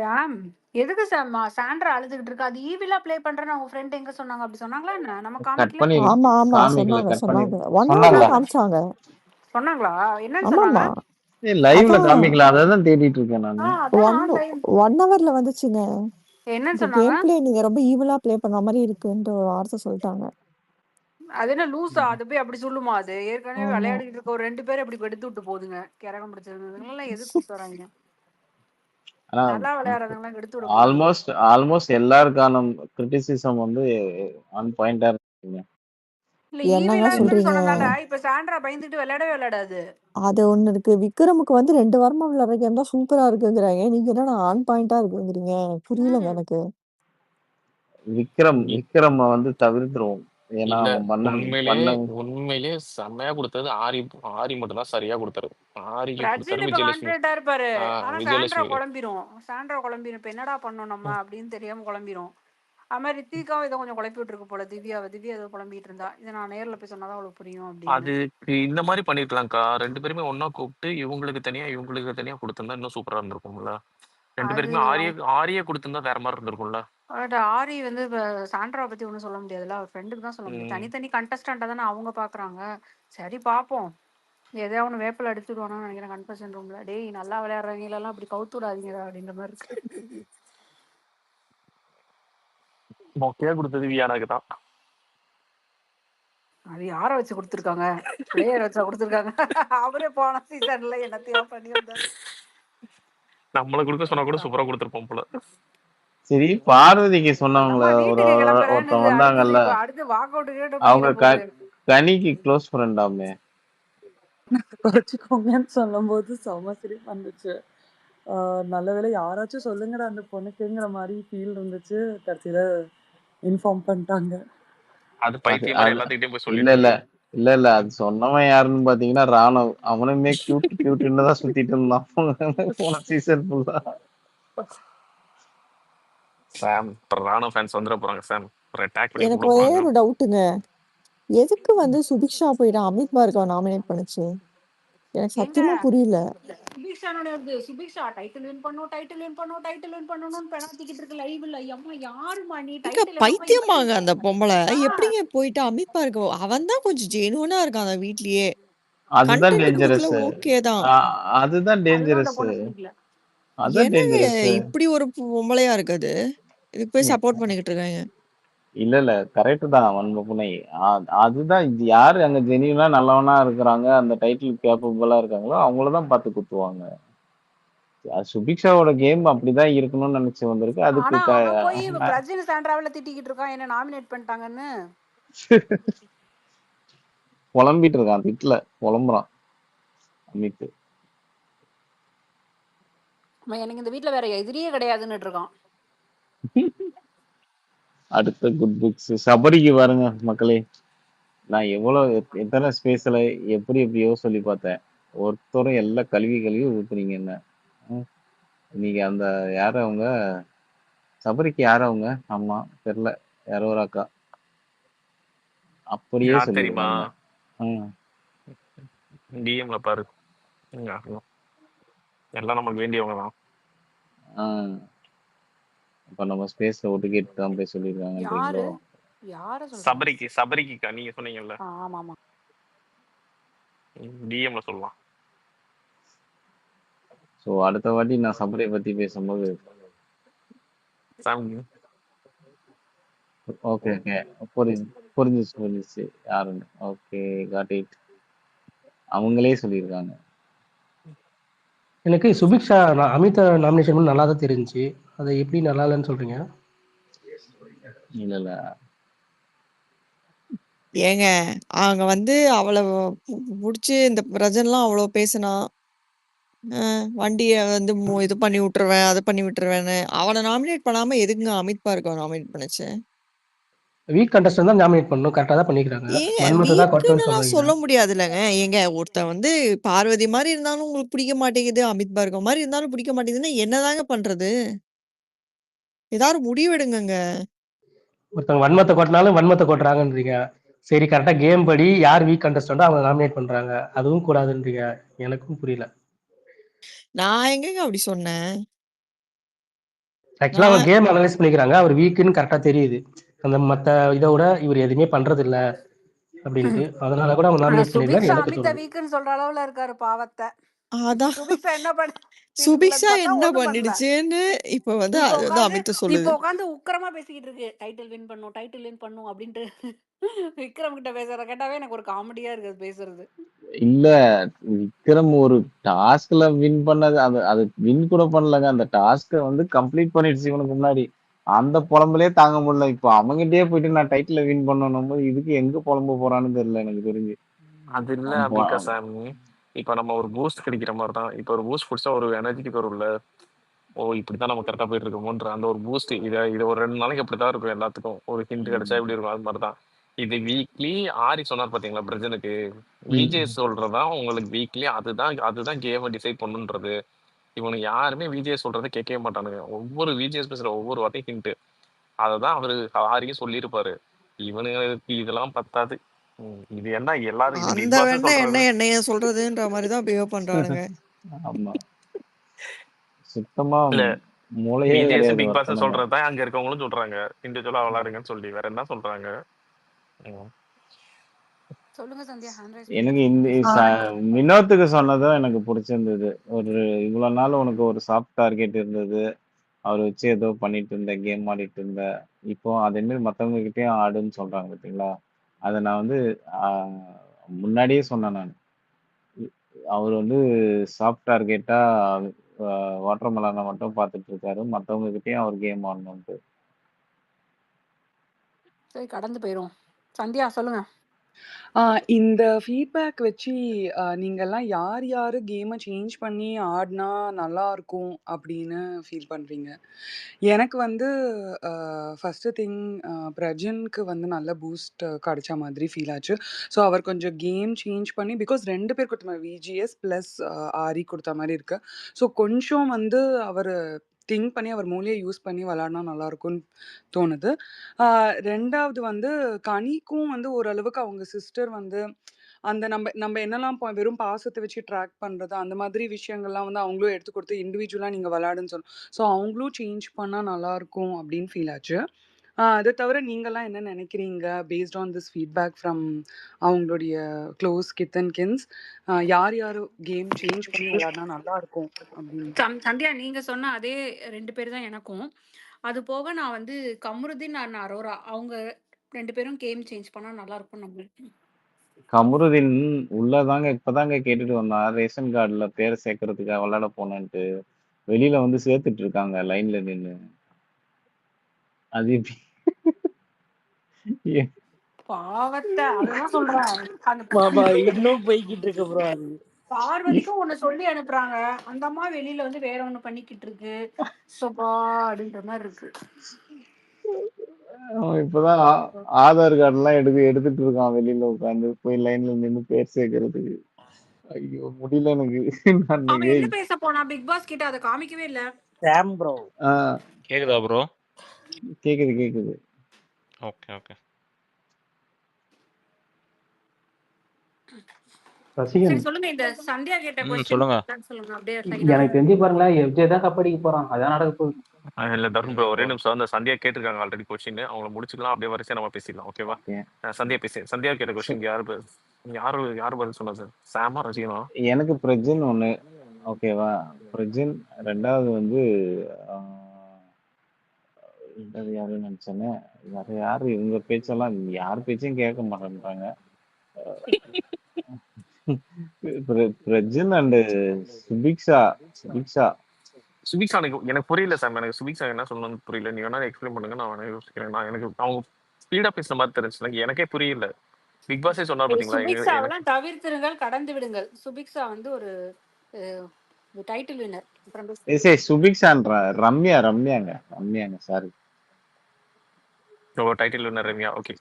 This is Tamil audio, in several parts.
சாம், எதுக்கு சாம் சாண்ட்ரா அழுதுகிட்டு இருக்கா? அது ஈவிலா ப்ளே பண்றேன்னு அவங்க ஃப்ரெண்ட் எங்க சொன்னாங்க? அப்படி சொன்னாங்களா என்ன? நம்ம கட் காமிக்கல? பண்ணி ஆமா ஆமா காமிக்கல, சொன்னாங்க கட் பண்ணி சொன்னாங்க 1 ஹவர் தான் சொன்னாங்களா? காமிச்சாங்க. சொன்னாங்களா? என்னன்னு சொன்னாங்க? ஆமாமா. லைவ்ல அதான் காமிக்கல, அதான் தேடிட்டு இருக்கேன் நானு. அதான் 1 ஹவர்ல வந்துச்சுங்க. என்னன்னு இந்த சொன்னாங்க? கேம் பிளே நீங்க ரொம்ப ஈவலா ப்ளே பண்ண மாதிரி இருக்குன்ற ஒரு வார்த்தை சொல்லிட்டாங்க. அது என்ன லூசா? அது போய் அப்படி சொல்லுமா? அது ஏற்கனவே ஆமா. விளையாடிட்டு இருக்க ஒரு 2 பேர் அப்படி எடுத்து விட்டு போகுதுங்க. கிறகம் பிடிச்சதுங்கலாம் எதுக்கு கூட்டு வராங்க? ஆனா நல்லா விளையாடுறவங்கலாம் எடுத்து விட கூடாது. ஆல்மோஸ்ட் எல்லாருக்கான கிரிட்டிசிசம் வந்து ஆன் பாயிண்டா இருக்குங்க. இல்ல என்னங்க ஈவிலா இருக்குன்னு சொல்றீங்க? சொன்னதால இப்ப சாண்ட்ரா பயந்துட்டு விளையாடவே விளையாடாது. அது ஒண்ணு இருக்கு. விக்ரமுக்கு வந்து 2 வாரமா விளையாடுற கேம் தான் சூப்பரா இருக்குங்கிறாங்க. நீங்க என்னடா ஆன் பாயிண்டா இருக்குங்கிறீங்க? புரியலங்க எனக்கு. விக்ரம் வந்து தவிர்த்துருவோம். ஏன்னா இல்ல அவன் உண்மையிலேயே செம்மையா கொடுத்தது ஆரி. ஆரி மட்டும் தான் சரியா கொடுத்தாரு. ஆரிக்கு பிரஜின் கொடுத்தாரு. இப்ப விஜயலட்சுமி கான்பிடண்டா இருப்பாரு. ஆனா சாண்ட்ரா விஜயலட்சுமி குழம்பிரும். இப்ப என்னடா பண்ணோம் நம்ம அப்படின்னு தெரியாம குழம்பிரும். அது மாதிரி ரித்திகாவும் ஏதோ கொஞ்சம் குழப்பி விட்டுருக்கு போல. திவ்யா ஏதோ குழம்பிட்டு இருந்தா. இதை நான் நேர்ல போய் சொன்னாதான் அவளுக்கு புரியும் அப்படின்னு. அதுக்கு இந்த மாதிரி பண்ணிருக்கலாம்க்கா. 2 பேருமே ஒன்னா கூப்பிட்டு இவங்களுக்கு தனியா கொடுத்திருந்தா இன்னும் சூப்பரா இருந்திருக்கும்ல. 2 பேருக்குமே ஆரியே கொடுத்திருந்தா வேற மாதிரி இருந்திருக்கும்ல. ஆரி வந்து சாண்ட்ரா பத்தி ஒண்ணும் சொல்ல முடியாதுல்ல. அவர் ஃப்ரெண்டுக்கு தான் சொல்ல முடியும். தனித்தனி கண்டஸ்டண்டா தானே அவங்க பாக்குறாங்க. சரி பாப்போம். எதையா ஒண்ணு வேப்பில அடிச்சுடுவானு நினைக்கிறேன் கன்ஃபெஷன் ரூம்ல. டேய் நல்லா விளையாடுறவங்க எல்லாம் அப்படி கவுத்து விடாதீங்கடா அப்படின்ற மாதிரி இருக்கு. மொக்கையா கொடுத்தது வியானாக்கு தான். அது யார வச்சு கொடுத்துருக்காங்க? பிளேயர் வச்சா கொடுத்துருக்காங்க. அவரே போன சீசன்ல என்னத்தையோ பண்ணி வந்தாரு. நம்மள கொடுக்க சொன்னா கூட சூப்பரா கொடுத்துருப்போம் போல. சரி, பார்வதிக்கு சொன்னவங்கள வீட்டுக்கு ஒருத்தன் வந்தாங்கல்ல, அடுத்து வாக் அவுட் அவங்க கனிக்கு க்ளோஸ் ஃப்ரெண்டாமே. குறைச்சிக்கோங்கன்னு சொல்லும் போது செம சிரிப்பு வந்துச்சு. நல்ல வேளை யாராச்சும் சொல்லுங்கடா அந்த பொண்ணுக்குங்கிற மாதிரி ஃபீல் இருந்துச்சு. கடைசியில இன்ஃபார்ம் பண்ணிட்டாங்க. அது பைத்தியம் மாதிரி எல்லாத்துக்கிட்டையும் போய் சொல்லிட்டு இல்ல அது சொன்னவன் யாருன்னு பாத்தீங்கன்னா ராணவ். அவனுமே கியூட்னு தான் சுத்திட்டு இருந்தான் போன சீசன் ஃபுல்லா. சாம் ராணவ் ஃபேன்ஸ் வந்துட போறாங்க. சாம் எனக்கு ஒரே ஒரு டவுட்டுங்க. எதுக்கு வந்து சுபிக்ஷா போயிட்டு அமித் பார்கவ் நாமினேட் பண்ணுச்சு? எனக்கு சத்தியமா புரியல. சுபிக்ஷா டைட்டில் வின் பண்ணனும் பெனாத்திக்கிட்டு இருக்கு லைவ்ல. அம்மா யாருமா நீ? பைத்தியமாங்க அந்த பொம்பளை. எப்படிங்க போயிட்டு அமித் பார்கவ்? அவன் தான் கொஞ்சம் ஜெனுவனா இருக்கான் அந்த வீட்லயே. அதுதான் டேஞ்சரஸ். ஓகே தான். அதுதான் டேஞ்சரஸ். என்னங்க இப்படி ஒரு பொம்பளையா இருக்குது? இதுக்கு போய் சப்போர்ட் பண்ணிக்கிட்டு இருக்காங்க. இல்ல கரெக்ட் தான். வன்மப்புனை அதுதான். இது யாரு அங்க ஜெனியூனா நல்லவனா இருக்கிறாங்க, அந்த டைட்டில் கேப்பபிளா இருக்காங்களோ அவங்களதான் பார்த்து குத்துவாங்க. சுபிக்ஷாவோட கேம் அப்படிதான் இருக்கணும்னு நினைச்சு வந்திருக்கு. அதுக்கு போய் பிரஜின் சாண்ட்ராவில திட்டிக்கிட்டு இருக்கான் என்ன நாமினேட் பண்ணிட்டாங்கன்னு. புலம்பிட்டு இருக்கான். திட்டல, புலம்புறான் அமித். எனக்கு இந்த வீட்டுல வேற எதிரியே கிடையாதுன்னு இருக்கான். அடுத்த குட் புக்ஸ் சபரிக்கு பாருங்க மக்களே. நான் எத்தனை ஸ்பேஸ்ல எப்படியோ சொல்லி பார்த்தேன். ஒருத்தரும் எல்லாம் கழுவி ஊத்துறீங்க என்ன. நீங்க அந்த யார அவங்க சபரிக்கு யார அவங்க ஆமா தெரியல, யாரோ ஒரு அக்கா அப்படியே சொல்லிருக்காங்க. டிஎம்ல பாரு, எல்லாம் நமக்கு வேண்டியவங்க தான். இப்ப நம்ம ஸ்பேஸ்ல ஒட்டு கேட்டு தான் போய் சொல்லிருக்காங்க. சபரிக்கு நீங்க சொன்னீங்கல்ல, டிஎம்ல சொல்லலாம். சோ அடுத்த வாட்டி நான் சபரியை பத்தி பேசும்போது ஓகே புரிஞ்சிச்சு யாருன்னு. Okay got it. அவங்களே சொல்லியிருக்காங்க. எனக்கு சுபிக்ஷா அமித் நாமினேஷன் பண்ண நல்லா தான் தெரிஞ்சு. அதை எப்படி நல்லா இல்லைன்னு சொல்றீங்க? இல்ல ஏங்க அவங்க வந்து அவளை புடிச்சு இந்த பிரஜன்லாம் அவ்வளவு பேசினா, வண்டியை வந்து இது பண்ணி விட்டுருவேன் அதை பண்ணி விட்டுருவேன்னு அவனை நாமினேட் பண்ணாம எதுக்குங்க அமித் பார்கவ் நாமினேட் பண்ணுச்சு? வீக் கண்டஸ்டன் தான் நாமினேட் பண்ணணும். கரெக்டா தான் பண்ணிக்கிறாங்க. சொல்ல முடியாது இல்லைங்க. ஏங்க ஒருத்தன் வந்து பார்வதி மாதிரி இருந்தாலும் உங்களுக்கு பிடிக்க மாட்டேங்குது, அமித் பார்கவ் மாதிரி இருந்தாலும் பிடிக்க மாட்டேங்குதுன்னா என்னதாங்க பண்றது? ஏதாவது முடிவெடுங்க. ஒருத்தவங்க வன்மத்தை கொட்டினாலும் வன்மத்தை கொட்டுறாங்கன்றீங்க. சரி, கரெக்டா கேம் படி யார் வீக் கண்டஸ்டண்டோ அவங்க நாமினேட் பண்றாங்க. அதுவும் கூடாதுன்றீங்க. எனக்கும் புரியல. நான் எங்கங்க அப்படி சொன்னேன்? ஆக்சுவலா அவங்க கேம் அனலைஸ் பண்ணிக்கிறாங்க. அவர் வீக்குன்னு கரெக்டா தெரியுது. அந்த மத்த இதை விட இவர் எதுவுமே பண்றது இல்ல அப்படின்ட்டு. அதனால கூட அவங்க ஆனா நாமினேட் பண்ணிருக்காரு சுபிக்ஷா எனக்கு அமித தோணுது. வீக்குன்னு சொல்ற அளவுல இருக்காரு பாவத்தை. அதான் சுபிக்ஷா என்ன பண்ண சுபிக்ஷா பார்த்தா என்ன ஒண்ணும் பண்ணல. பண்ணிடுச்சுன்னு இப்ப வந்து இப்ப அது வந்து உட்காந்து அமித் இப்ப சொல்லுது. உட்காந்து உக்கிரமா பேசிக்கிட்டு இருக்கு. டைட்டில் வின் பண்ணும் அப்படின்ட்டு விக்ரம் கிட்ட பேசுறத கேட்டாவே எனக்கு ஒரு காமெடியா இருக்கு அது பேசுறது. இல்ல விக்ரம் ஒரு டாஸ்க்ல வின் பண்ணது அது வின் கூட பண்ணலங்க. அந்த டாஸ்க வந்து கம்ப்ளீட் பண்ணிடுச்சு இவனுக்கு முன்னாடி. அந்த புலம்பலே தாங்க முடியல. இப்போ அவங்கிட்டயே போயிட்டு நான் டைட்டில வின் பண்ணணும் போது இதுக்கு எங்க புலம்ப போறான்னு தெரியல எனக்கு தெரிஞ்சு. அது இல்ல அம்பிகா சாமி. இப்ப நம்ம ஒரு பூஸ்ட் கிடைக்கிற மாதிரி தான். இப்ப ஒரு பூஸ்ட் குடிச்சா ஒரு எனர்ஜெட்டிக் வரும்ல. ஓ இப்படித்தான் நம்ம கரெக்டா போயிட்டு இருக்கோமோன்ற அந்த ஒரு பூஸ்ட். இது ஒரு 2 நாளைக்கு அப்படித்தான் இருக்கும் எல்லாத்துக்கும். ஒரு ஹிண்ட் கிடைச்சா எப்படி இருக்கும் அது மாதிரிதான். இது வீக்லி ஆரி சொன்னார் பாத்தீங்களா பிரஜனுக்கு. விஜய் சொல்றதா உங்களுக்கு வீக்லி அதுதான் கேமை டிசைட் பண்ணுன்றது. இவனுக்கு யாருமே விஜய் சொல்றதை கேட்கவே மாட்டானுங்க. ஒவ்வொரு விஜய் பேசுற ஒவ்வொரு வார்த்தையும் ஹிண்ட். அததான் அவரு ஆரியும் சொல்லியிருப்பாரு. இவனுக்கு இதெல்லாம் பத்தாது. இது என்ன எல்லாரும் இது அந்த பிக் பாஸ் வெண்ணெய் என்ன சொல்றது. என்னைய சொல்றதுன்ற மாதிரிதான் பிஹேவ் பண்றானுங்க. ஆமா சுத்தமா இல்ல மூளையே விஜய் கிடையாது பிக் பாஸ் ஒருத்தனுங்க. சொல்றதுதான் அங்க இருக்கவங்களும் சொல்றாங்க. இண்டிவிஜுவலா விளாடுங்கன்னு சொல்லி வேற என்ன சொல்றாங்க. சொல்லுங்க சந்தியா, ஹேண்ட் ரைஸ் எனக்கு பண்ணிருக்கீங்க. இந்த வினோத்துக்கு சொன்னதும் எனக்கு பிடிச்சிருந்தது. ஒரு இவ்வளவு நாள் உனக்கு ஒரு சாஃப்ட் டார்கெட் இருந்தது, அவர் வச்சு ஏதோ பண்ணிட்டு இருந்த கேம் ஆடிட்டு இருந்த, இப்போ அதே மாதிரி மத்தவங்க கிட்டயும் ஆடுன்னு சொல்றாங்க பார்த்தீங்களா. அதை நான் வந்து முன்னாடியே சொன்னேன் நான். அவர் வந்து சாஃப்ட் டார்கெட்டா வாட்டர் மெலனை மட்டும் பார்த்துட்டு இருக்காரு, மத்தவங்க கிட்டயும் அவர் கேம் ஆடணும்ட்டு. சரி கடந்து போயிரும். சந்தியா சொல்லுங்க. இந்த ஃபீட்பேக் வச்சு நீங்கள்லாம் யார் யார் கேமை சேஞ்ச் பண்ணி ஆடினா நல்லாயிருக்கும் அப்படின்னு ஃபீல் பண்ணுறீங்க? எனக்கு வந்து ஃபஸ்ட்டு திங் பிரஜனுக்கு வந்து நல்ல பூஸ்ட் கிடைச்ச மாதிரி ஃபீல் ஆச்சு. ஸோ அவர் கொஞ்சம் கேம் சேஞ்ச் பண்ணி பிகாஸ் 2 பேர் கொடுத்த மாதிரி விஜிஎஸ் ப்ளஸ் ஆரி கொடுத்த மாதிரி இருக்கு. ஸோ கொஞ்சம் வந்து அவர் திங்க் பண்ணி அவர் மூளையை யூஸ் பண்ணி விளாட்னா நல்லாயிருக்கும்னு தோணுது. 2வது வந்து கனிக்கும் வந்து ஓரளவுக்கு அவங்க சிஸ்டர் வந்து அந்த நம்ம என்னெல்லாம் வெறும் பாசத்தை வச்சு ட்ராக் பண்ணுறது அந்த மாதிரி விஷயங்கள்லாம் வந்து அவங்களும் எடுத்து கொடுத்து இண்டிவிஜுவலாக நீங்கள் விளாடுன்னு சொல்லணும். ஸோ அவங்களும் சேஞ்ச் பண்ணால் நல்லாயிருக்கும் அப்படின்னு ஃபீல் ஆச்சு. அதை தவிர நீங்கள்லாம் என்ன நினைக்கிறீங்க based on this feedback from அவங்களுடைய க்ளோஸ் கித்தன் கின்ஸ்? யார் யார் கேம் சேஞ்ச் பண்ணி விளாட்னா நல்லாயிருக்கும் அப்படின்னு? சந்தியா நீங்க சொன்ன அதே 2 பேர் தான் எனக்கும். அது போக நான் வந்து கமருதீன் அண்ட் அரோரா அவங்க 2 பேரும் கேம் சேஞ்ச் பண்ணா நல்லா இருக்கும் நம்புறேன். கமருதீன் உள்ளதாங்க இப்பதாங்க கேட்டுட்டு வந்தான். ரேஷன் கார்டுல பேரை சேர்க்கறதுக்காக விளையாட போனேன்ட்டு வெளியில வந்து சேர்த்துட்டு இருக்காங்க லைன்ல நின்னு. அது எப்படி? பாவத்தை அதுதான் சொல்றேன். அந்த மாமா இன்னும் போய்கிட்டு இருக்கு ப்ரோ. அது பார்வதிக்கும் ஒண்ணு சொல்லி அனுப்புறாங்க, அந்த அம்மா வெளியில வந்து வேற ஒண்ணு பண்ணிக்கிட்டு இருக்கு. சோபா அப்படின்ற மாதிரி இருக்கு. அவன் இப்பதான் ஆதார் கார்டு எல்லாம் எடுத்துட்டு இருக்கான் வெளியில உட்காந்து போய் லைன்ல நின்னு பேர் சேர்க்கறதுக்கு. ஐயோ முடியல எனக்கு. நான் அவன் ஏய், என்ன பேச போனா பிக் பாஸ் கிட்ட அதை காமிக்கவே இல்ல. சாம் ப்ரோ கேக்குதா ப்ரோ? கேக்குது. Okay okay. ரசிகன் சரி சொல்லுங்க. இந்த சந்தியா கேட்ட சொல்லுங்க. கொஸ்டின் சொல்லுங்க அப்படியே. எனக்கு தெரிஞ்சு பாருங்களேன், எஃப்ஜே தான் கப்படிக்க போறான். அதான் நடக்க போகுது. இல்ல தருண் ப்ரோ ஒரே நிமிஷம். அந்த சந்தியா கேட்டிருக்காங்க ஆல்ரெடி கொஸ்டின். அவங்கள முடிச்சுக்கலாம் அப்படியே வரிசையா நம்ம பேசிடலாம். ஓகேவா? சந்தியா சந்தியா கேட்ட கொஸ்டின் யாரு பதில் சொன்னது? சாமா ரசிகனா? எனக்கு பிரஜன் ஒண்ணு. ஓகேவா? பிரஜன். 2வது வந்து யாருன்னு நினைச்சேன்னு வேற யாரு இவங்க பேச்செல்லாம் யார் பேச்சையும் கேட்க மாட்டேன்றாங்க. பிரஜன் அண்ட் சுபிக்ஷா. சுபிக்ஷா எனக்கு புரியல சார். எனக்கு சுபிக்ஷா என்ன சொல்லணும்னு புரியல. நீ வேணா எக்ஸ்பிளைன் பண்ணுங்க. நான் வேணா யோசிக்கிறேன். எனக்கு அவங்க ஸ்பீடா பேசுற மாதிரி தெரிஞ்சு எனக்கே புரியல. பிக் பாஸே சொன்னார் பாத்தீங்களா. சுபிக்ஷாவெல்லாம் தவிர்த்திருங்கள், கடந்து விடுங்கள். சுபிக்ஷா வந்து ஒரு டைட்டில் வின்னர். சுபிக்ஷான்ற ரம்யாங்க sorry. Title winner Ramya. Okay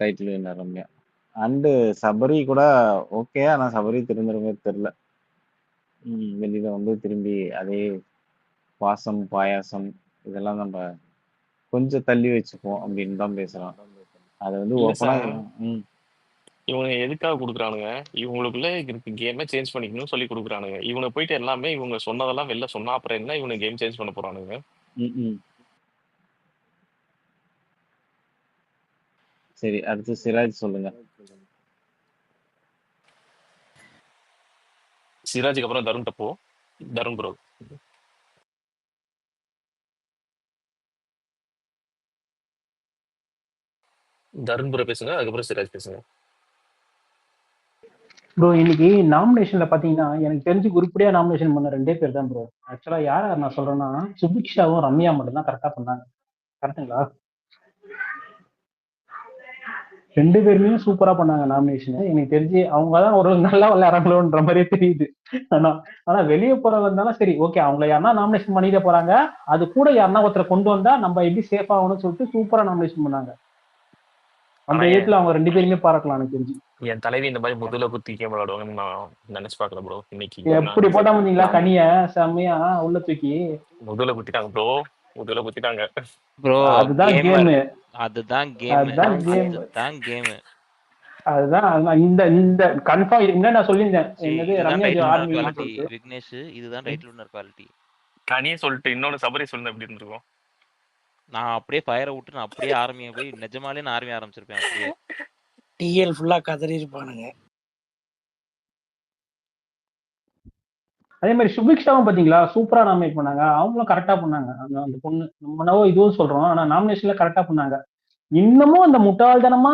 title winner Ramya. And Sabari கூட ஓகே. ஆனா சபரி திரும்புறமே தெரியல. வெளியில வந்து திரும்பி அதே பாசம் பாயாசம் இதெல்லாம் நம்ம கொஞ்சம் தள்ளி வச்சுப்போம் அப்படின்னு தான் பேசுறான். அது வந்து ஓப்பனா இவங்க எதுக்காக கொடுக்குறானுங்க? இவங்களுக்குள்ள இருக்கு கேமே சேஞ்ச் பண்ணிக்கணும்னு சொல்லி கொடுக்குறானுங்க. இவனை போயிட்டு எல்லாமே இவங்க சொன்னதெல்லாம் வெளில சொன்னா அப்புறம் என்ன இவனை கேம் சேஞ்ச் பண்ண போறானுங்க? சரி, அடுத்து சிராஜ் சொல்லுங்க. சிராஜுக்கு அப்புறம் தருண் டப்போ. தருண் ப்ரோ. தருண் ப்ரோ பேசுங்க, அதுக்கப்புறம் சிராஜ் பேசுங்க. ப்ரோ இன்னைக்கு நாமினேஷன்ல பாத்தீங்கன்னா எனக்கு தெரிஞ்சு உருப்படியா நாமினேஷன் பண்ண 2 பேர் தான் ப்ரோ. ஆக்சுவலா யார் யார் நான் சொல்றேன்னா சுபிக்ஷாவும் ரம்யா மட்டும் தான் கரெக்டா பண்ணாங்க. கரெக்டுங்களா? 2 பேருமே சூப்பரா பண்ணாங்க நாமினேஷன். எனக்கு தெரிஞ்சு அவங்க தான் ஒரு நல்லா விளையாடுறாங்களோன்ற மாதிரியே தெரியுது. ஆனா வெளியே போறவங்க இருந்தாலும் சரி ஓகே, அவங்கள யாருன்னா நாமினேஷன் பண்ணிட போறாங்க, அது கூட யாருன்னா ஒருத்தரை கொண்டு வந்தா நம்ம எப்படி சேஃப் ஆகணும்னு சொல்லிட்டு சூப்பரா நாமினேஷன் பண்ணாங்க. அந்த விதத்துல அவங்க 2 பேருமே பாராட்டலாம் எனக்கு தெரிஞ்சு. என் தலைவி இந்த மாதிரி முதல்ல குத்தி கேம் விளையாடுவாங்கன்னு நான் நினைச்சு பார்க்கல ப்ரோ. இன்னைக்கு எப்படி போட்டா வந்தீங்களா கனிய செம்மையா உள்ள தூக்கி முதல்ல குத்திட்டாங்க ப்ரோ, முதல்ல குத்திட்டாங்க ப்ரோ. அதுதான் கேமர் கேம். அதுதான் கேம் அதுதான் கேம். அதுதான் கேம். அதுதான் இந்த இந்த கன்ஃபார்ம் என்ன நான் சொல்லியிருந்தேன். என்னது இதுதான் ரம்யா டைட்டில் ஆர்மி குவாலிட்டி சொல்லிட்டு. விக்னேஷ், இதுதான் டைட்டில் வின்னர் குவாலிட்டி. கனியே சொல்லிட்டு இன்னொன்னு சபரி சொல்லுங்க எப்படி இருந்திருக்கும். நான் அப்படியே ஃபயரை விட்டு நான் அப்படியே ஆர்மியை போய் நிஜமாலே நான் ஆர்மி ஆரம்பிச்சிருப்பேன். அப்படியே டிஎல் ஃபுல்லா கதறி இருப்பானுங்க. அதே மாதிரி சுபிக்ஷாவும் பாத்தீங்களா சூப்பரா நாமினேட் பண்ணாங்க. அவங்களும் கரெக்டா பண்ணாங்க. அந்த பொண்ணு நம்ம இதுவும் சொல்றோம், ஆனா நாமினேஷன்ல கரெக்டா பண்ணாங்க. இன்னமும் அந்த முட்டாள்தனமா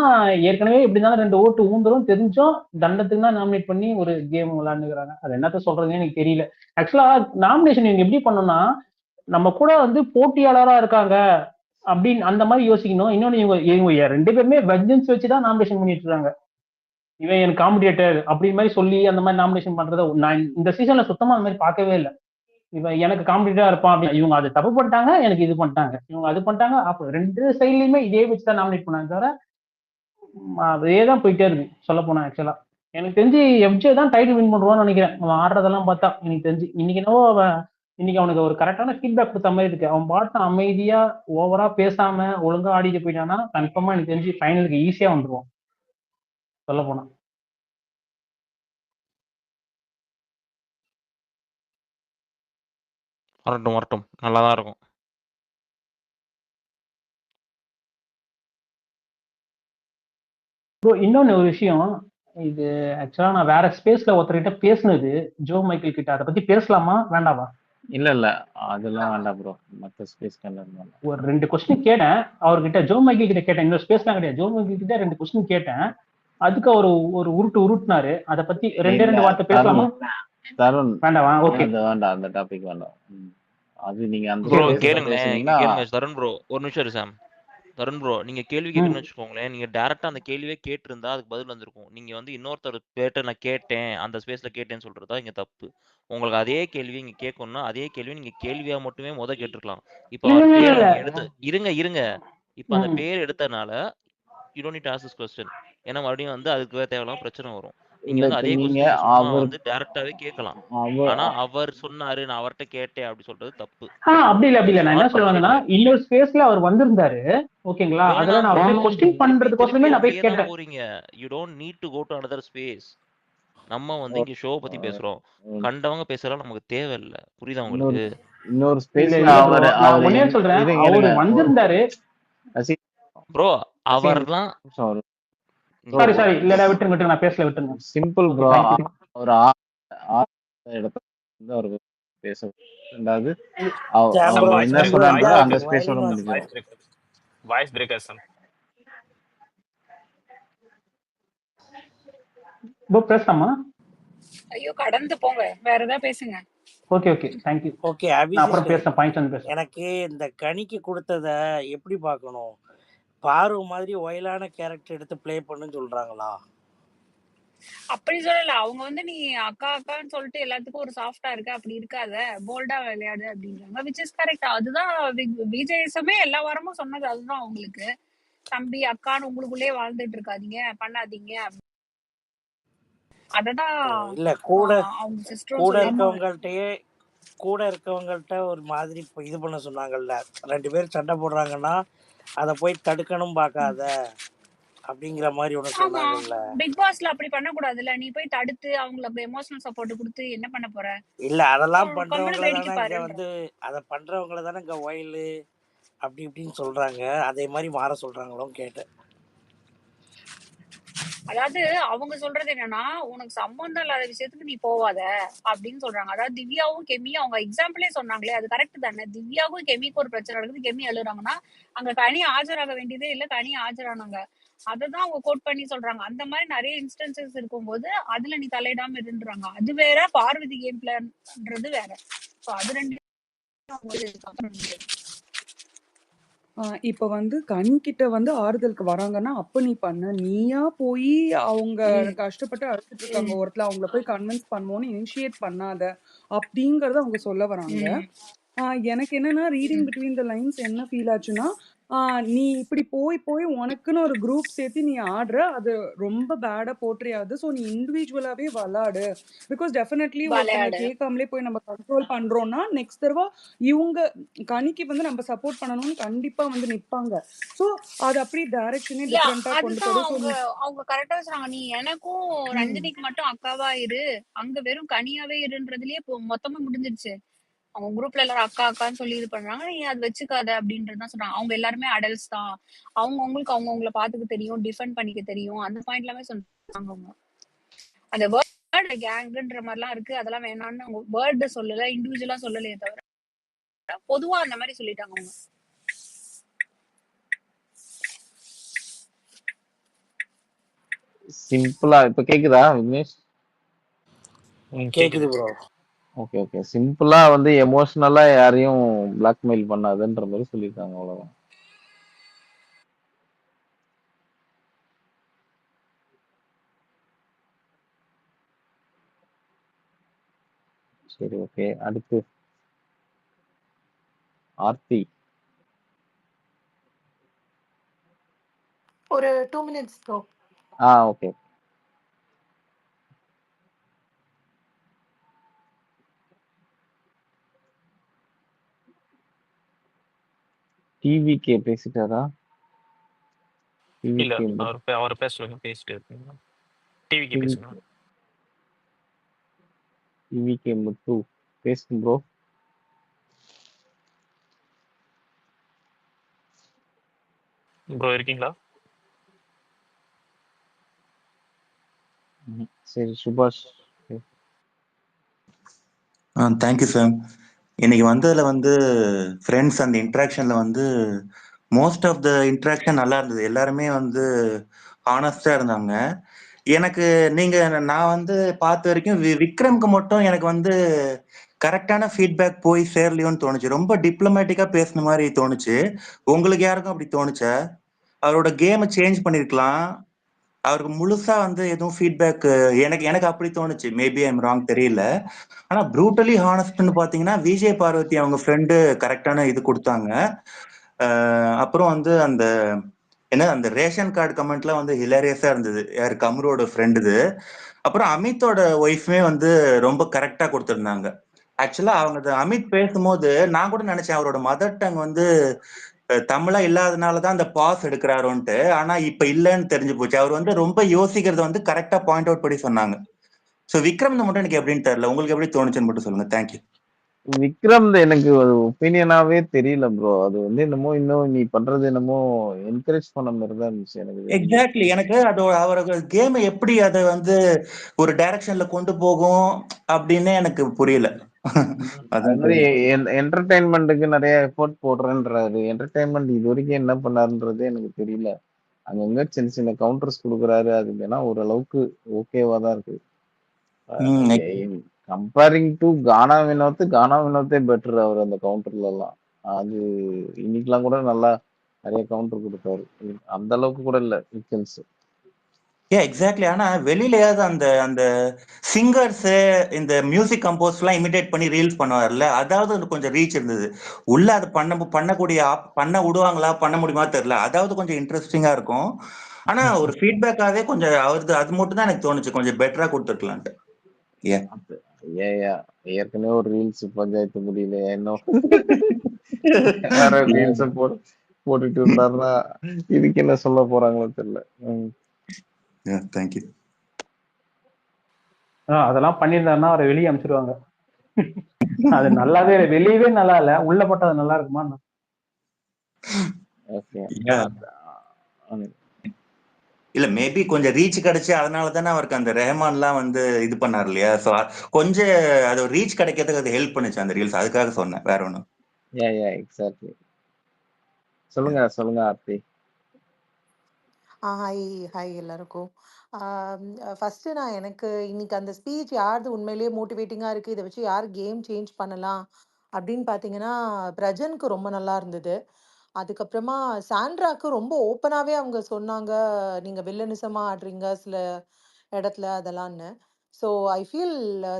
ஏற்கனவே இப்படி இருந்தாலும் 2 ஓட்டு ஊந்துரும் தெரிஞ்சும் தண்டத்துக்கு தான் நாமினேட் பண்ணி ஒரு கேம் விளையாண்டுக்கிறாங்க. அது என்னத்த சொல்றதுன்னு எனக்கு தெரியல. ஆக்சுவலா நாமினேஷன் நீங்க எப்படி பண்ணணும்னா நம்ம கூட வந்து போட்டியாளரா இருக்காங்க அப்படின்னு அந்த மாதிரி யோசிக்கணும். இன்னொன்னு இவங்க 2 பேருமே வெஞ்சன்ஸ் வச்சுதான் நாமினேஷன் பண்ணிட்டு இருக்காங்க. இவன் என் காம்படிட்டர் அப்படி மாதிரி சொல்லி அந்த மாதிரி நாமினேஷன் பண்றத நான் இந்த சீசன்ல சுத்தமா அந்த மாதிரி பார்க்கவே இல்லை. இவன் எனக்கு காம்படிட்டரா இருப்பான் அப்படின்னு இவங்க அதை தப்பு பண்ணிட்டாங்க, எனக்கு இது பண்ணிட்டாங்க, இவங்க அது பண்ணிட்டாங்க. அப்போ 2 சைட்லயுமே இதே வச்சுதான் நாமினேட் பண்ணாங்க தவிர அதே தான் போயிட்டே இருக்கு சொல்ல போனா. ஆக்சுவலா எனக்கு தெரிஞ்சு எஃப்ஜே தான் டைட்டில் வின் பண்ணுவான்னு நினைக்கிறேன். அவன் ஆடுறதெல்லாம் பார்த்தா எனக்கு தெரிஞ்சு இன்னைக்கு என்னவோ இன்னைக்கு அவனுக்கு ஒரு கரெக்டான ஃபீட்பேக் கொடுத்த மாதிரி இருக்கு. அவன் பாட்டு அமைதியா ஓவரா பேசாம ஒழுங்கா ஆடிட்டு போயிட்டான்னா கன்ஃபார்மா எனக்கு தெரிஞ்சு ஃபைனலுக்கு ஈஸியா வந்துருவான் சொல்ல போனா. வரட்டும் வரட்டும், நல்லா தான் இருக்கும். ப்ரோ இன்னொன்னு ஒரு விஷயம், இது ஆக்சுவலா நான் வேற ஸ்பேஸ்ல ஒருத்தர்கிட்ட பேசுனது ஜோ மைக்கேல் கிட்ட, அதை பத்தி பேசலாமா வேண்டாமா? இல்ல அதெல்லாம் வேண்டாம் ப்ரோ. மத்த ஸ்பேஸ் ஒரு 2 கொஸ்டின் கேட்டேன் அவர்கிட்ட, ஜோ மைக்கேல் கிட்ட கேட்டேன். இந்த ஸ்பேஸ்லாம் கிடையாது, ஜோ மைக்கேல் கிட்ட 2 கொஸ்டின் கேட்டேன். அதுக்கு அவர் ஒரு உருட்டுனாரு. அதை பத்தி 2 வார்த்தை பேசலாமா? தருண் வேண்டாமா? ஓகே வேண்டாம், அந்த டாபிக் வேண்டாம். அது நீங்க அந்த ப்ரோ கேளுங்க தருண் ப்ரோ, ஒரு நிமிஷம் இரு சாம். தருண் ப்ரோ, நீங்க கேள்வி கேட்டுன்னு வச்சுக்கோங்களேன், நீங்க டைரக்டா அந்த கேள்வியே கேட்டிருந்தா அதுக்கு பதில் வந்திருக்கும். நீங்க வந்து இன்னொருத்தர் பேட்ட நான் கேட்டேன் அந்த ஸ்பேஸ்ல கேட்டேன்னு சொல்றதா இங்க தப்பு. உங்களுக்கு அதே கேள்வி இங்க கேட்கணும்னா அதே கேள்வி நீங்க கேள்வியா மட்டுமே கேட்டிருக்கலாம். இப்போ பேர் நீங்க எடுத்து இருங்க இப்போ அந்த பேர் எடுத்தனால you don't need to ask this question. ஏன்னா மறுபடியும் வந்து அதுக்கு தேவையில்லாம பிரச்சனை வரும். நீங்க வந்து அதே क्वेश्चन சும்மா வந்து டைரக்டாவே கேட்கலாம். ஆனா அவர் சொன்னாரு நான் அவர்ட்ட கேட்டேன் அப்படி சொல்றது தப்பு. அப்படி இல்ல நான் என்ன சொல்லுவாங்கன்னா இன்னொரு ஸ்பேஸ்ல அவர் வந்திருந்தாரு ஓகேங்களா, அதெல்லாம் நான் அவரை क्वेश्चन பண்றதுக்கோசமே நான் போய் கேட்டேன். போறீங்க, you don't need to go to another space. நம்ம வந்து இங்க ஷோ பத்தி பேசுறோம், கண்டவங்க பேசலாம் நமக்கு தேவை இல்ல. புரியுதா உங்களுக்கு? இன்னொரு ஸ்பேஸ்ல நான் ஒண்ணே சொல்றேன், அவர் வந்திருந்தாரு ப்ரோ. அவர்லாம் சாரி இல்லடா விட்டுருங்க நான் பேசல விட்டுருங்க. Simple bro. ஒரு இடத்துல வந்து அவர் பேச ரெண்டாவது அவங்க என்ன சொல்றாங்களோ அந்த ஸ்பேஸோட முடிஞ்சிடும். வாய்ஸ் பிரேக்கர் சம் ப்ரோ பேசலாமா? ஐயோ கடந்து போங்க, வேற ஏதாவது பேசுங்க. Okay thank you. ஓகே அப்புறம் பேசலாம், பாயிண்ட் வந்து பேசலாம். எனக்கு இந்த கனிக்கு கொடுத்தத எப்படி பார்க்கணும்? பாரு மாதிரி ஒயிலான கேரக்டர் எடுத்து ப்ளே பண்ணுன்னு சொல்றாங்களா? அப்படி சொல்லல. அவங்க வந்து நீ அக்கான்னு சொல்லிட்டு எல்லாத்துக்கும் ஒரு சாஃப்டா இருக்க, அப்படி இருக்காத, போல்டா விளையாடு அப்படின்றாங்க. Which is correct. அதுதான் விஜயசமே எல்லா வாரமும் சொன்னது அதுதான். அவங்களுக்கு தம்பி அக்கான்னு உங்களுக்குள்ளே வாழ்ந்துட்டு இருக்காதீங்க, பண்ணாதீங்க. அததான் இல்ல கூட அவங்க சிஸ்டர் கூட இருக்கவங்கள்ட்ட ஒரு மாதிரி இது பண்ண சொன்னாங்கல்ல, 2 பேர் சண்டை போடுறாங்கன்னா அதை போய் தடுக்கணும் பார்க்காத அப்படிங்கிற மாதிரி ஒண்ணு சொன்னாங்கல்ல. பிக் பாஸ்ல அப்படி பண்ண கூடாதுல்ல. நீ போய் தடுத்து அவங்களுக்கு எமோஷனல் சப்போர்ட் கொடுத்து என்ன பண்ண போற? இல்ல அதெல்லாம் பண்றவங்கள தானே வந்து அதை பண்றவங்கள தானே ஒயிலு அப்படி இப்படின்னு சொல்றாங்க. அதே மாதிரி மாற சொல்றாங்களோன்னு கேட்டேன். அதாவது அவங்க சொல்றது என்னன்னா, உனக்கு சம்பந்தம் இல்லாத விஷயத்துக்கு நீ போவாத அப்படின்னு சொல்றாங்க. அதாவது திவ்யாவும் கெமியும் அவங்க எக்ஸாம்பிளே சொன்னாங்களே, அது கரெக்ட் தானே. திவ்யாவுக்கும் கெமிக்கு ஒரு பிரச்சனை நடக்குது, கெமி எழுதுறாங்கன்னா அங்க கனி ஆஜராக வேண்டியதே இல்ல, கனி ஆஜரானாங்க. அததான் அவங்க கோட் பண்ணி சொல்றாங்க. அந்த மாதிரி நிறைய இன்ஸ்டன்சஸ் இருக்கும்போது அதுல நீ தலையிடாம இருன்றாங்க. அது வேற, பார்வதி கேம் பிளான்ன்றது வேற. அது ரெண்டு இப்ப வந்து கனிக்கிட்ட வந்து ஆறுதலுக்கு வராங்கன்னா, அப்ப நீ பண்ண. நீயா போய் அவங்க கஷ்டப்பட்டு அழுதுட்டு இருக்காங்க ஒருத்தல, அவங்கள போய் கன்வின்ஸ் பண்ணுவோம்னு இனிஷியேட் பண்ணாத அப்படிங்கறத அவங்க சொல்ல வராங்க. எனக்கு என்னன்னா, ரீடிங் பிட்வீன் த லைன்ஸ் என்ன ஃபீல் ஆச்சுன்னா, நீ இப்படி போய் போய் உனக்குன்னு ஒரு குரூப் சேர்த்து நீ ஆடுற, அது ரொம்ப பேடா போட்றியாது. ஸோ நீ இண்டிவிஜுவலாவே விளாடு. பிகாஸ் டெஃபினெட்லி ஒருத்தவங்க கேட்காமலே போய் நம்ம கண்ட்ரோல் பண்றோம்னா, நெக்ஸ்ட் தடவை இவங்க கனிக்கு வந்து நம்ம சப்போர்ட் பண்ணணும்னு கண்டிப்பா வந்து நிப்பாங்க. ஸோ அது அப்படி டைரக்ஷனே டிஃபரெண்டா கொண்டு போகுது. அவங்க கரெக்டா சொல்றாங்க. நீ எனக்கும் ரஞ்சினிக்கு மட்டும் அக்காவா இரு, அங்க வெறும் கனியாவே இருன்றதுலயே மொத்தமா முடிஞ்சிருச்சு. அவங்க குரூப்ல எல்லாரும் அக்கா அக்கான்னு சொல்லி இது பண்றாங்க, நீ அது வச்சுக்காத அப்படின்றதுதான் சொல்றாங்க. அவங்க எல்லாருமே அடல்ட்ஸ் தான், அவங்களுக்கு அவங்கவுங்களை பாத்துக்க தெரியும், டிஃபெண்ட் பண்ணிக்க தெரியும், அந்த பாயிண்ட் எல்லாமே சொல்றாங்க. அவங்க அந்த வேர்ட் கேங்குன்ற மாதிரிலாம் இருக்கு, அதெல்லாம் வேணாம்னு அவங்க வேர்டு சொல்லல, இண்டிவிஜுவலா சொல்லலையே தவிர பொதுவா அந்த மாதிரி சொல்லிட்டாங்க அவங்க. சிம்பிளா இப்ப கேக்குதா விக்னேஷ்? கேக்குது ப்ரோ. Okay okay. சிம்பிளா வந்து எமோஷனலா யாரையும் பிளாக்மெயில் பண்ணாதுன்ற மாதிரி சொல்லியிருக்காங்க, அவ்வளவுதான். சரி ஓகே. அடுத்து ஆர்த்தி. ஒரு 2 minutes ப்ரோ. ஓகே. டிவிகே பேசிட்டாரா? இல்ல அவர் பேசிட்டு இருக்கீங்க. டிவிக்கு பேசுங்க. டிவிகே முத்து பேசுங்க ப்ரோ. ப்ரோ இருக்கீங்களா? சரி சுபாஷ். Thank you sir. இன்னைக்கு வந்ததுல வந்து ஃப்ரெண்ட்ஸ் அந்த இன்ட்ராக்ஷன்ல வந்து மோஸ்ட் ஆஃப் த இன்ட்ராக்ஷன் நல்லா இருந்தது. எல்லாருமே வந்து ஹானஸ்டா இருந்தாங்க. எனக்கு நான் வந்து பார்த்த வரைக்கும் விக்ரம்க்கு மட்டும் எனக்கு வந்து கரெக்டான ஃபீட்பேக் போய் சேரலையோன்னு தோணுச்சு. ரொம்ப டிப்ளமேட்டிக்கா பேசின மாதிரி தோணுச்சு. உங்களுக்கு யாருக்கும் அப்படி தோணுச்சா? அவரோட கேமை சேஞ்ச் பண்ணிருக்கலாம். அவருக்கு முழுசா வந்து எதுவும் ஃபீட்பேக் எனக்கு அப்படி தோணுச்சு. மேபி ஐம் ராங், தெரியல. ஆனா ப்ரூட்டலி ஹானஸ்ட்னு பாத்தீங்கன்னா விஜய் பார்வதி அவங்க ஃப்ரெண்டு கரெக்டான இது கொடுத்தாங்க. அப்புறம் வந்து அந்த ரேஷன் கார்டு கமெண்ட்லாம் வந்து ஹிலாரியஸா இருந்தது. யார் கமரோட ஃப்ரெண்டுது. அப்புறம் அமித்தோட ஒய்ஃப்மே வந்து ரொம்ப கரெக்டா கொடுத்துருந்தாங்க. ஆக்சுவலா அவங்க அமித் பேசும்போது நான் கூட நினைச்சேன் அவரோட மதர் டங் வந்து தமிழா இல்லாதனாலதான் அந்த பாஸ் எடுக்கிறாரோன்ட்டு. ஆனா இப்ப இல்லைன்னு தெரிஞ்சு போச்சு. அவர் வந்து ரொம்ப யோசிக்கிறத வந்து கரெக்டா பாயிண்ட் அவுட் பண்ணி சொன்னாங்க. சோ விக்ரம் மட்டும் எனக்கு எப்படின்னு தெரியல. உங்களுக்கு எப்படி தோணுச்சுன்னு மட்டும் சொல்லுங்க. தேங்க்யூ. விக்ரம் எனக்கு ஒரு ஒப்பீனியனாவே தெரியல ப்ரோ. அது வந்து என்னமோ இன்னும் நீ பண்றது என்னமோ என்கரேஜ் பண்ண மாதிரி தான் இருந்துச்சு எனக்கு. எக்ஸாக்ட்லி. எனக்கு அது அவரோட கேமை எப்படி அதை வந்து ஒரு டைரக்ஷன்ல கொண்டு போகும் அப்படின்னு எனக்கு புரியல. அது மாதிரி என்டர்டைன்மெண்ட்டுக்கு நிறைய எஃபோர்ட் போடுறேன்றாரு. என்டர்டைன்மெண்ட் இது வரைக்கும் என்ன பண்ணாருன்றது எனக்கு தெரியல. அங்கங்க சின்ன சின்ன கவுண்டர்ஸ் கொடுக்குறாரு. அது வேணா ஓரளவுக்கு ஓகேவா தான் இருக்கு. கம்பேரிங் டு கானா வினோத்தே பெட்டர் அவர் அந்த கவுண்டர்ல எல்லாம். அது இன்னைக்கெல்லாம் கூட நல்லா நிறைய கவுண்டர் கொடுத்தாரு. அந்த அளவுக்கு கூட இல்ல விக்கல்ஸ். எக்ஸாக்ட்லி. ஆனா வெளியிலயாவது அந்த சிங்கர்ஸ் இந்த மியூசிக் கம்போஸ் எல்லாம் இமிடேட் பண்ணி ரீல்ஸ் பண்ணுவார்ல, அதாவது கொஞ்சம் ரீச் இருந்தது. உள்ள அது பண்ண விடுவாங்களா, பண்ண முடியுமா தெரியல. அதாவது கொஞ்சம் இன்ட்ரெஸ்டிங்கா இருக்கும். ஆனா ஒரு ஃபீட்பேக்காவே கொஞ்சம் அவரது அது மட்டும் தான் எனக்கு தோணுச்சு, கொஞ்சம் பெட்டரா கொடுத்துருக்கலான்ட்டு. ஏற்கனவே ஒரு ரீல்ஸ் பஞ்சாயத்து முடியல, இன்னும் வேற ரீல்ஸ் போட்டுட்டு இருந்தாருன்னா இதுக்கு என்ன சொல்ல போறாங்களோ தெரியல. தேங்க்யூ. அதெல்லாம் பண்ணியிருந்தாருன்னா அவரை வெளியே அனுப்பிச்சிருவாங்க. அது நல்லாவே வெளியவே நல்லா இல்ல, உள்ள போட்டா அது நல்லா இருக்குமா? இல்ல மேபி கொஞ்சம் ரீச் கிடைச்சு அதனால தானே அவருக்கு அந்த ரெஹமான்லாம் வந்து இது பண்ணார் இல்லையா? ஸோ கொஞ்சம் அது ரீச் கிடைக்கிறதுக்கு அது ஹெல்ப் பண்ணுச்சு அந்த ரீல்ஸ். அதுக்காக சொன்னேன், வேற ஒன்றும். எக்ஸாக்ட்லி. சொல்லுங்க சொல்லுங்க ஆர்த்தி. ஹாய் ஹாய் எல்லாருக்கும். ஃபஸ்ட்டு நான் எனக்கு இன்னைக்கு அந்த ஸ்பீச் யாருது உண்மையிலேயே மோட்டிவேட்டிங்காக இருக்குது, இதை வச்சு யார் கேம் சேஞ்ச் பண்ணலாம் அப்படின்னு பார்த்தீங்கன்னா, பிரஜனுக்கு ரொம்ப நல்லா இருந்தது. அதுக்கப்புறமா சாண்ட்ராக்கு ரொம்ப ஓப்பனாகவே அவங்க சொன்னாங்க, நீங்கள் வில்லனிசமாக ஆடுறீங்க சில இடத்துல அதெல்லாம்னு. ஸோ ஐ ஃபீல்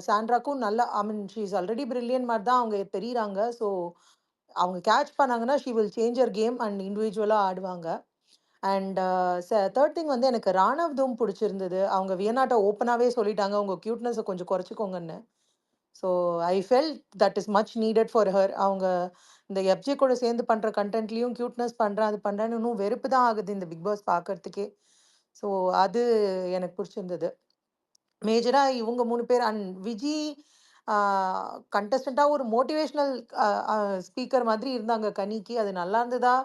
சாண்ட்ராக்கும் நல்லா, I mean she is already brilliant மாதிரி தான் அவங்க தெரியுறாங்க. ஸோ அவங்க கேட்ச் பண்ணாங்கன்னா she will change your game and இண்டிவிஜுவலாக ஆடுவாங்க. அண்ட் தேர்ட் திங் வந்து எனக்கு ராணவ் தூம் பிடிச்சிருந்தது. அவங்க வியனாட்டை ஓப்பனாகவே சொல்லிட்டாங்க, உங்கள் க்யூட்னஸை கொஞ்சம் குறைச்சிக்கோங்கன்னு. So I felt that is much needed for her. அவங்க இந்த எஃப்ஜே கூட சேர்ந்து பண்ணுற கண்டென்ட்லேயும் க்யூட்னஸ் பண்ணுறேன் அது பண்ணுறேன்னு இன்னும் வெறுப்பு தான் ஆகுது இந்த பிக் பாஸ் பார்க்கறதுக்கே. ஸோ அது எனக்கு பிடிச்சிருந்தது. மேஜராக இவங்க 3 பேர் அண்ட் விஜி கண்டஸ்டண்ட்டாக ஒரு மோட்டிவேஷ்னல் ஸ்பீக்கர் மாதிரி இருந்தாங்க கனிக்கு. அது நல்லா இருந்ததா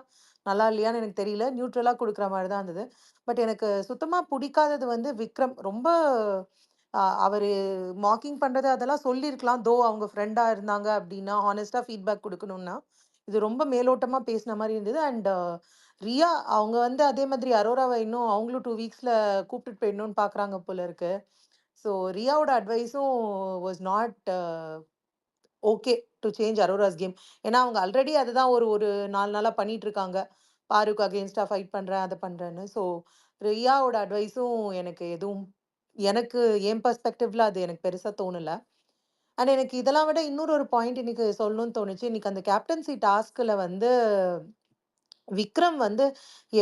நல்லா இல்லையான்னு எனக்கு தெரியல, நியூட்ரலாக கொடுக்குற மாதிரி தான் இருந்தது. பட் எனக்கு சுத்தமாக பிடிக்காதது வந்து விக்ரம். ரொம்ப அவர் மாக்கிங் பண்ணுறது அதெல்லாம் சொல்லியிருக்கலாம், தோ அவங்க ஃப்ரெண்டாக இருந்தாங்க அப்படின்னா ஹானஸ்ட்டாக ஃபீட்பேக் கொடுக்கணும்னா. இது ரொம்ப மேலோட்டமாக பேசின மாதிரி இருந்தது. அண்ட் ரியா அவங்க வந்து அதே மாதிரி அரோராவை இன்னும் அவங்களும் 2 வீக்ஸில் கூப்பிட்டுட்டு போயிடணும்னு பார்க்குறாங்க போல இருக்கு. ஸோ ரியாவோட அட்வைஸும் was not okay to change Aurora's game. ஏன்னா அவங்க ஆல்ரெடி அதுதான் ஒரு ஒரு 4 நாளாக பண்ணிட்டு இருக்காங்க, பாருக்கு அகேன்ஸ்டாக ஃபைட் பண்ணுறேன் அதை பண்ணுறேன்னு. ஸோ ரியாவோட அட்வைஸும் எனக்கு எதுவும், எனக்கு என் பர்ஸ்பெக்டிவ்ல அது எனக்கு பெருசாக தோணலை. அண்ட் எனக்கு இதெல்லாம் விட இன்னொரு ஒரு பாயிண்ட் இன்னைக்கு சொல்லணும்னு தோணுச்சு. இன்னைக்கு அந்த கேப்டன்சி டாஸ்கில் வந்து விக்ரம் வந்து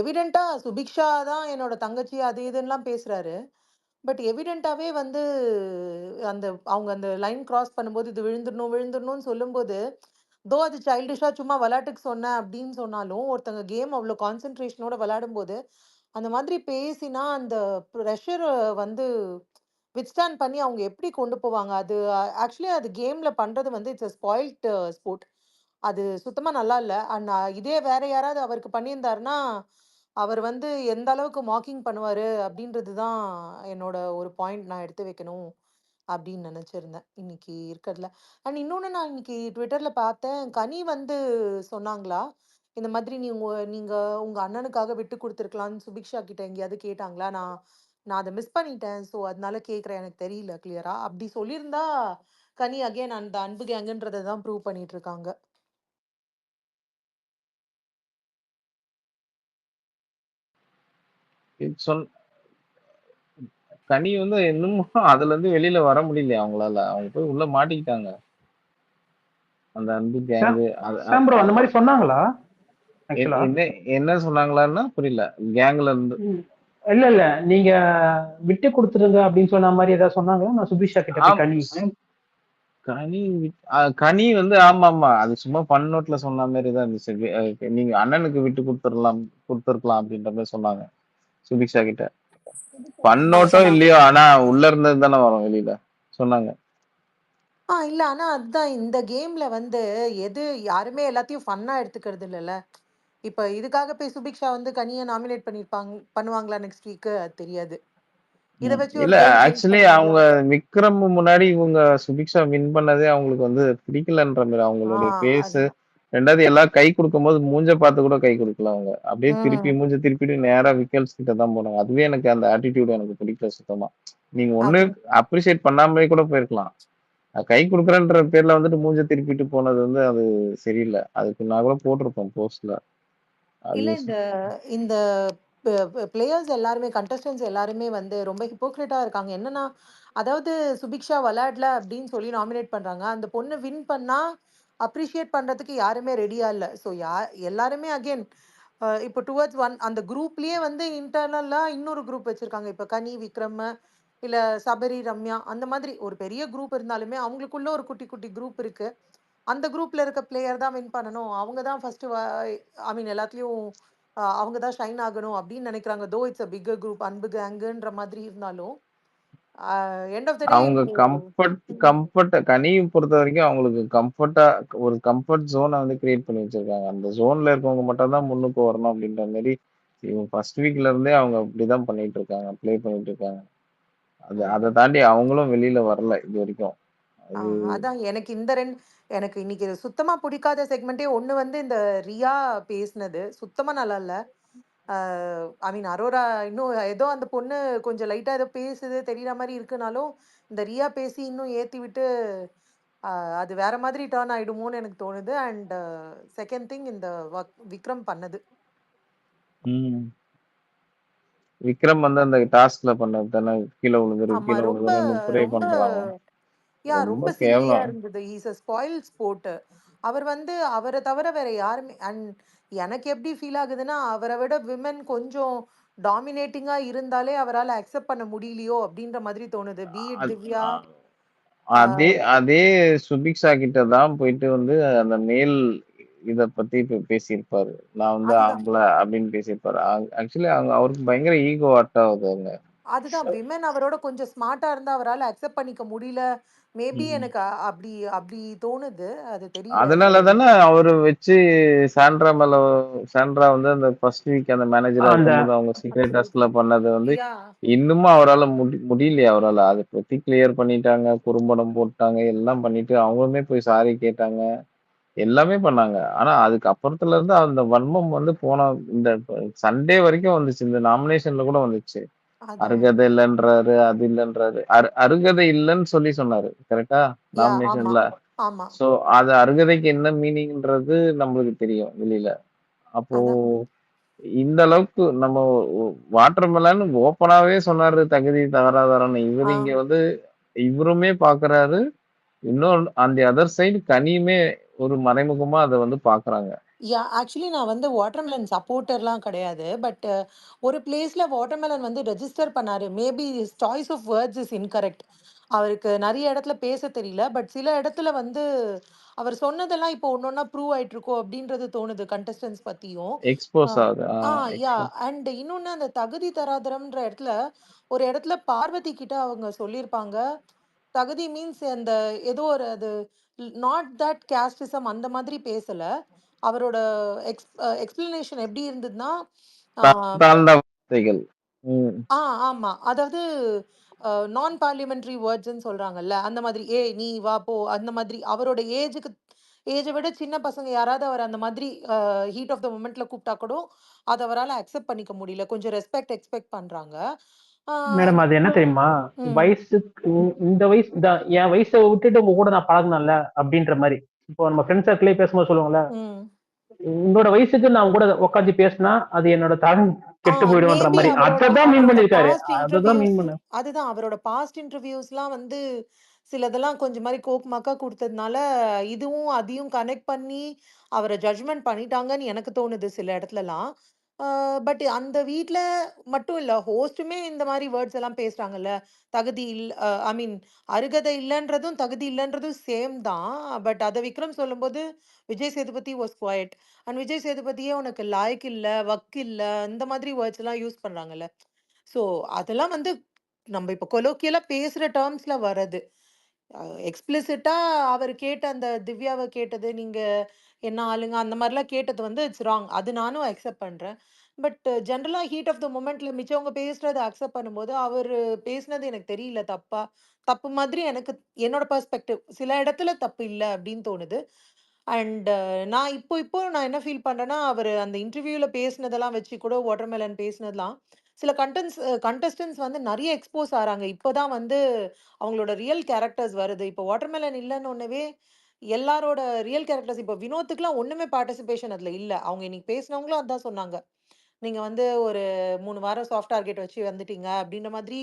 எவிடென்ட்டா சுபிக்ஷா தான் என்னோட தங்கச்சி அது இதுன்னெலாம் பேசுறாரு. பட் எவிடென்ட்டாவே வந்து அந்த அவங்க அந்த லைன் கிராஸ் பண்ணும்போது இது விழுந்துடணும் விழுந்துடணும்னு சொல்லும்போது, தோ அது சைல்டிஷா சும்மா விளையாட்டுக்கு சொன்னேன் அப்படின்னு சொன்னாலும், ஒருத்தங்க கேம் அவ்வளோ கான்சென்ட்ரேஷனோட விளையாடும்போது அந்த மாதிரி பேசினா அந்த ப்ரெஷர் வந்து வித்ஸ்டாண்ட் பண்ணி அவங்க எப்படி கொண்டு போவாங்க? அது ஆக்சுவலி அது கேம்ல பண்றது வந்து இட்ஸ் அ ஸ்பாயில்ட் ஸ்போர்ட். அது சுத்தமா நல்லா இல்ல. அண்ட் இதே வேற யாராவது அவருக்கு பண்ணியிருந்தாருன்னா, அவர் வந்து எந்த அளவுக்கு மாக்கிங் பண்ணுவாரு அப்படின்றது தான் என்னோட ஒரு பாயிண்ட் நான் எடுத்து வைக்கணும் அப்படின்னு நினைச்சிருந்தேன் இன்னைக்கு இருக்கிறதுல. அண்ட் இன்னொன்னு நான் இன்னைக்கு ட்விட்டர்ல பார்த்தேன், கனி வந்து சொன்னாங்களா, இந்த மாதிரி நீங்க உங்க அண்ணனுக்காக விட்டு கொடுத்துருக்கலாம்னு சுபிக்ஷா கிட்ட எங்கேயாவது கேட்டாங்களா? நான் நான் அதை மிஸ் பண்ணிட்டேன். ஸோ அதனால கேட்குறேன், எனக்கு தெரியல கிளியரா. அப்படி சொல்லியிருந்தா கனி அகைன் அந்த அன்பு கேங்குன்றதை தான் ப்ரூவ் பண்ணிட்டு இருக்காங்க. சொல் கனி வந்து இன்னமும் அதுல இருந்து வெளியில வர முடியல அவங்களால. அவங்க போய் உள்ள மாட்டிக்கிட்டாங்க அந்த அன்பு கேங்கு. ப்ரோ அந்த மாதிரி சொன்னாங்களா? என்ன சொன்னாங்களான்னா புரியல. கேங்ல இருந்து இல்ல இல்ல நீங்க விட்டு கொடுத்துருங்க அப்படின்னு சொன்ன மாதிரி ஏதாவது சொன்னாங்களா? நான் சுபிக்ஷா கிட்ட கனி வந்து ஆமா ஆமா அது சும்மா பன்னோட்ல சொன்ன மாதிரி தான் இருந்துச்சு. நீங்க அண்ணனுக்கு விட்டு கொடுத்துருக்கலாம் அப்படின்ற மாதிரி சொன்னாங்க சுபிக்ஷா கிட்ட. பன்னோட்டோ இல்லையோ ஆனா உள்ள இருந்தது தானே வரும் வெளியில சொன்னாங்க. இல்ல ஆனா அதுதான் இந்த கேம்ல வந்து எது யாருமே எல்லாத்தையும் ஃபன்னா எடுத்துக்கிறது இல்லைல்ல. இப்ப இதுக்காக போய் சுபிக்ஷா வந்து கனியை நாமினேட் பண்ணுவாங்களா நெக்ஸ்ட் வீக் தெரியாது. இத வச்சு இல்ல ஆக்சுவலி அவங்க விக்ரம் முன்னாடி இவங்க சுபிக்ஷா வின் பண்ணதே அவங்களுக்கு வந்து பிடிக்கலன்ற மாதிரி அவங்களுடைய பேசு. ரெண்டாவது எல்லாம் கை கொடுக்கும் போது மூஞ்ச பார்த்து கூட கை கொடுக்கல. அவங்க அப்படியே திருப்பி மூஞ்ச திருப்பிட்டு நேரா விக்கல்ஸ் கிட்ட தான் போனாங்க. அதுவே எனக்கு அந்த ஆட்டிடியூட் எனக்கு பிடிக்கல சுத்தமா. நீங்க ஒண்ணு அப்ரிஷியேட் பண்ணாமலே கூட போயிருக்கலாம். கை கொடுக்குறேன்ற பேர்ல வந்துட்டு மூஞ்ச திருப்பிட்டு போனது வந்து அது சரியில்லை. அதுக்கு நான் கூட போட்டிருப்பேன் போஸ்ட்ல. இல்ல இந்த பிளேயர்ஸ் எல்லாருமே கண்டஸ்டன்ஸ் எல்லாருமே வந்து ரொம்ப ஹிப்போக்ரிட்டா இருக்காங்க. என்னன்னா, அதாவது சுபிக்ஷா விளையாடல அப்படின்னு சொல்லி நாமினேட் பண்றாங்க. அந்த பொண்ணு வின் பண்ணா அப்ரிஷியேட் பண்றதுக்கு யாருமே ரெடியா இல்ல. ஸோ எல்லாருமே அகெயின் இப்போ டுவர்ட்ஸ் ஒன் அந்த குரூப்லயே வந்து இன்டர்னலா இன்னொரு குரூப் வச்சிருக்காங்க. இப்போ கனி, விக்ரம், இல்ல சபரி, ரம்யா அந்த மாதிரி ஒரு பெரிய குரூப் இருந்தாலுமே அவங்களுக்குள்ள ஒரு குட்டி குட்டி குரூப் இருக்கு. அந்த குரூப்ல இருக்க பிளேயர் தான் வின் பண்ணணும், அவங்க தான் ஃபர்ஸ்ட் ஐ மீன் எல்லாத்துலயும் அவங்க தான் ஷைன் ஆகணும் அப்படின்னு நினைக்கிறாங்க. தோ இட்ஸ் அ பிக்கர் குரூப் அன்பு கேங்குன்ற மாதிரி இருந்தாலும் எண்ட் ஆஃப் தி டே அவங்க கம்ஃபர்ட் கனியை பொறுத்த வரைக்கும் அவங்களுக்கு கம்ஃபர்ட்டா ஒரு கம்ஃபர்ட் ஜோனை வந்து கிரியேட் பண்ணி வச்சிருக்காங்க. அந்த ஜோன்ல இருக்கவங்க மட்டும் தான் முன்னுக்கு வரணும் அப்படின்ற மாதிரி ஃபர்ஸ்ட் வீக்ல இருந்தே அவங்க அப்படிதான் பண்ணிட்டு இருக்காங்க, ப்ளே பண்ணிட்டு இருக்காங்க. அதை தாண்டி அவங்களும் வெளியில வரல இது வரைக்கும். அது அதான் எனக்கு இன்னைக்கு சுத்தமா பிடிக்காத செக்மெண்ட்டே ஒண்ணு வந்து இந்த ரியா பேசினது சுத்தமா நல்லா இல்ல. ஐ மீன் அரோரா இன்னும் ஏதோ அந்த பொண்ணு கொஞ்சம் லைட்டா ஏதோ பேசுது தெரியற மாதிரி இருக்குனாலும் இந்த ரியா பேசி இன்னும் ஏத்தி விட்டு அது வேற மாதிரி டேர்ன் ஆயிடுமோன்னு எனக்கு தோணுது. அண்ட் செகண்ட் திங் இந்த விக்ரம் பண்ணது. விக்ரம் வந்து அந்த டாஸ்க்ல பண்ணது தானே, கீழே விழுந்துரு ஆமா கீழே ரொம்ப விழுந்துருன்னு ப்ரே ரொம்ப பண்றாங்க. ரொம்ப ரொம்ப சில்லியா கேவலம். இருந்தது. Is a spoil sport. அவர் வந்து அவரை தவிர வேற யாருமே அண்ட் எனக்கு எப்படி ஃபீல் ஆகுதுன்னா அவரை விட விமன் கொஞ்சம் டாமினேட்டிங்கா இருந்தாலே அவரால் அக்செப்ட் பண்ண முடியலையோ அப்படின்ற மாதிரி தோணுது. பி இட் அது- திவ்யா. அதே அதே சுபிக்ஷா கிட்ட தான் போயிட்டு வந்து அந்த மேல் இத பத்தி பேசியிருப்பாரு. நான் வந்து அதுதான் ஆம்பளை அப்படின்னு பேசியிருப்பாரு. ஆக்சுவலி அவருக்கு பயங்கர ஈகோ அட் ஆகுது அங்க. அதுதான் விமன் அவரோட கொஞ்சம் ஸ்மார்ட்டா இருந்தா அவரால் அக்செப்ட் பண்ணிக்க முடியல. மேபி ம். எனக்கு அப்படி அப்படி தோணுது. அது தெரியல. அதனால தானே அவரு வச்சு சாண்ட்ரா வந்து அந்த ஃபர்ஸ்ட் வீக் அந்த மேனேஜரா அந்த இருக்கும்போது அவங்க சீக்ரெட் டாஸ்க்ல பண்ணது வந்து யா இன்னுமும் அவரால் முடியலையே அவரால். அதை பத்தி கிளியர் பண்ணிட்டாங்க, குறும்படம் போட்டாங்க, எல்லாம் பண்ணிட்டு அவங்களுமே போய் சாரி கேட்டாங்க, எல்லாமே பண்ணாங்க. ஆனா அதுக்கு அப்புறத்துல இருந்து அந்த வன்மம் வந்து போன இந்த சண்டே வரைக்கும் வந்துச்சு. இந்த நாமினேஷன்ல கூட வந்துச்சு. அதான் அருகதை இல்லைன்றாரு, அது இல்லைன்றாரு. அருகதை இல்லைன்னு சொன்னாரு கரெக்டா யா ஆமா நாமினேஷன்ல. ஆமா சோ அது அருகதைக்கு என்ன மீனிங்ன்றது நம்மளுக்கு தெரியும் வெளியில. அப்போ அதான் இந்த அளவுக்கு நம்ம வாட்டர்மெலன் ஓப்பனாவே சொன்னாரு தகுதி தகராதாரம்னு. இவரு இங்க வந்து இவருமே பாக்குறாரு. இன்னொரு அந்த அதர் சைடு கனியுமே ஒரு மறைமுகமா அதை வந்து பாக்குறாங்க. யா ஆக்சுவலி நான் வந்து வாட்டர்மெலன் சப்போர்ட்டர்லாம் கிடையாது. பட் ஒரு பிளேஸ்ல வாட்டர்மெலன் வந்து ரெஜிஸ்டர் பண்ணாரு. Maybe choice of words is incorrect. அவருக்கு நிறைய இடத்துல பேச தெரியல. பட் சில இடத்துல வந்து அவர் சொன்னதெல்லாம் இப்போ ஒன்னொன்னா ப்ரூவ் ஆயிட்டு இருக்கோ அப்படின்றது தோணுது கண்டஸ்டன்ஸ் பத்தியும். எக்ஸ்போஸ் ஆகுது. யா அண்ட் இன்னொன்னு அந்த தகுதி தராதரம்ன்ற இடத்துல ஒரு இடத்துல பார்வதி கிட்ட அவங்க சொல்லியிருப்பாங்க. தகுதி மீன்ஸ் அந்த ஏதோ ஒரு அது நாட் தட் கேஸ்டிசம் அந்த மாதிரி பேசல. அவரோட எக்ஸ்பிளனேஷன் எப்படி இருந்ததுன்னா தாழ்ந்த வார்த்தைகள். ஆமா அதாவது நான் பார்லிமெண்ட்ரி வேர்ட்ஸ்ன்னு சொல்றாங்கல்ல அந்த மாதிரி நீ வா போ அந்த மாதிரி அவரோட ஏஜை விட சின்ன பசங்க யாராவது அவர் அந்த மாதிரி ஹீட் ஆஃப் த மொமெண்ட்ல கூப்பிட்டா கூட அதை அவரால் அக்செப்ட் பண்ணிக்க முடியல. கொஞ்சம் ரெஸ்பெக்ட் எக்ஸ்பெக்ட் பண்றாங்க. மேடம் அது என்ன தெரியுமா, வயசுக்கு இந்த வயசு என் வயசை விட்டுட்டு உங்க கூட நான் பழகினேன்ல அப்படின்ற மாதிரி. இப்போ நம்ம ஃப்ரெண்ட் சர்க்கிளே பேசும்போது சொல்லுவோம்ல, உங்களோட வயசுக்கு நான் கூட உட்காந்து பேசினா அது என்னோட தரம் கெட்டு போயிடும்ன்ற மாதிரி. அதான் மீன் பண்ணிருக்காரு. அதுதான் மீன் பண்ண அதுதான் அவரோட பாஸ்ட் இன்டர்வியூஸ்லாம் வந்து சிலதெல்லாம் கொஞ்சம் மாதிரி கோக்மாக்கா கொடுத்ததுனால இதுவும் அதையும் கனெக்ட் பண்ணி அவரை ஜட்ஜ்மெண்ட் பண்ணிட்டாங்கன்னு எனக்கு தோணுது சில இடத்துலலாம். பட் அந்த வீட்ல மட்டும் இல்ல ஹோஸ்ட்டுமே இந்த மாதிரி வேர்ட்ஸ் எல்லாம் பேசுறாங்கல்ல. தகுதி ஐ மீன் அருகதை இல்லைன்றதும் தகுதி இல்லைன்றதும் சேம் தான். பட் அதை விக்ரம் சொல்லும்போது Vijay Sethupathi was quiet. And Vijay சேதுபதியே உனக்கு லாய்க்கு இல்ல வக்கு இல்ல இந்த மாதிரி வேர்ட்ஸ் எல்லாம் யூஸ் பண்றாங்கல்ல. ஸோ அதெல்லாம் வந்து நம்ம இப்போ கொலோக்கியலா பேசுற டேர்ம்ஸ்ல வர்றது. எக்ஸ்பிளிசிட்டா அவர் கேட்ட அந்த திவ்யாவை கேட்டது நீங்க என்ன ஆளுங்க அந்த மாதிரிலாம் கேட்டது வந்து இட்ஸ் ராங். அது நானும் அக்செப்ட் பண்றேன். பட் ஜென்ரலா ஹீட் ஆஃப் த மொமெண்ட்ல மிச்சவங்க பேசுறத அக்செப்ட் பண்ணும்போது அவர் பேசுனது எனக்கு தெரியல தப்பு மாதிரி எனக்கு என்னோட பெர்ஸ்பெக்டிவ் சில இடத்துல தப்பு இல்லை அப்படின்னு தோணுது. அண்ட் நான் இப்போ நான் என்ன ஃபீல் பண்றேன்னா அவர் அந்த இன்டர்வியூல பேசுனதெல்லாம் வச்சு கூட வாட்டர்மெலன் பேசுனதெல்லாம் சில கண்டஸ்டன்ஸ் வந்து நிறைய எக்ஸ்போஸ் ஆறாங்க. இப்போதான் வந்து அவங்களோட ரியல் கேரக்டர்ஸ் வருது. இப்போ வாட்டர்மெலன் இல்லைன்னு ஒன்னவே எல்லாரோட ரியல் கேரக்டர்ஸ் இப்போ வினோத்துக்குலாம் ஒண்ணுமே பார்ட்டிசிபேஷன் அதுல இல்ல. அவங்க இன்னைக்கு பேசினவங்களும் அதான் சொன்னாங்க. நீங்க வந்து ஒரு 3 வாரம் சாஃப்ட் டார்கெட் வச்சு வந்துட்டீங்க அப்படின்ற மாதிரி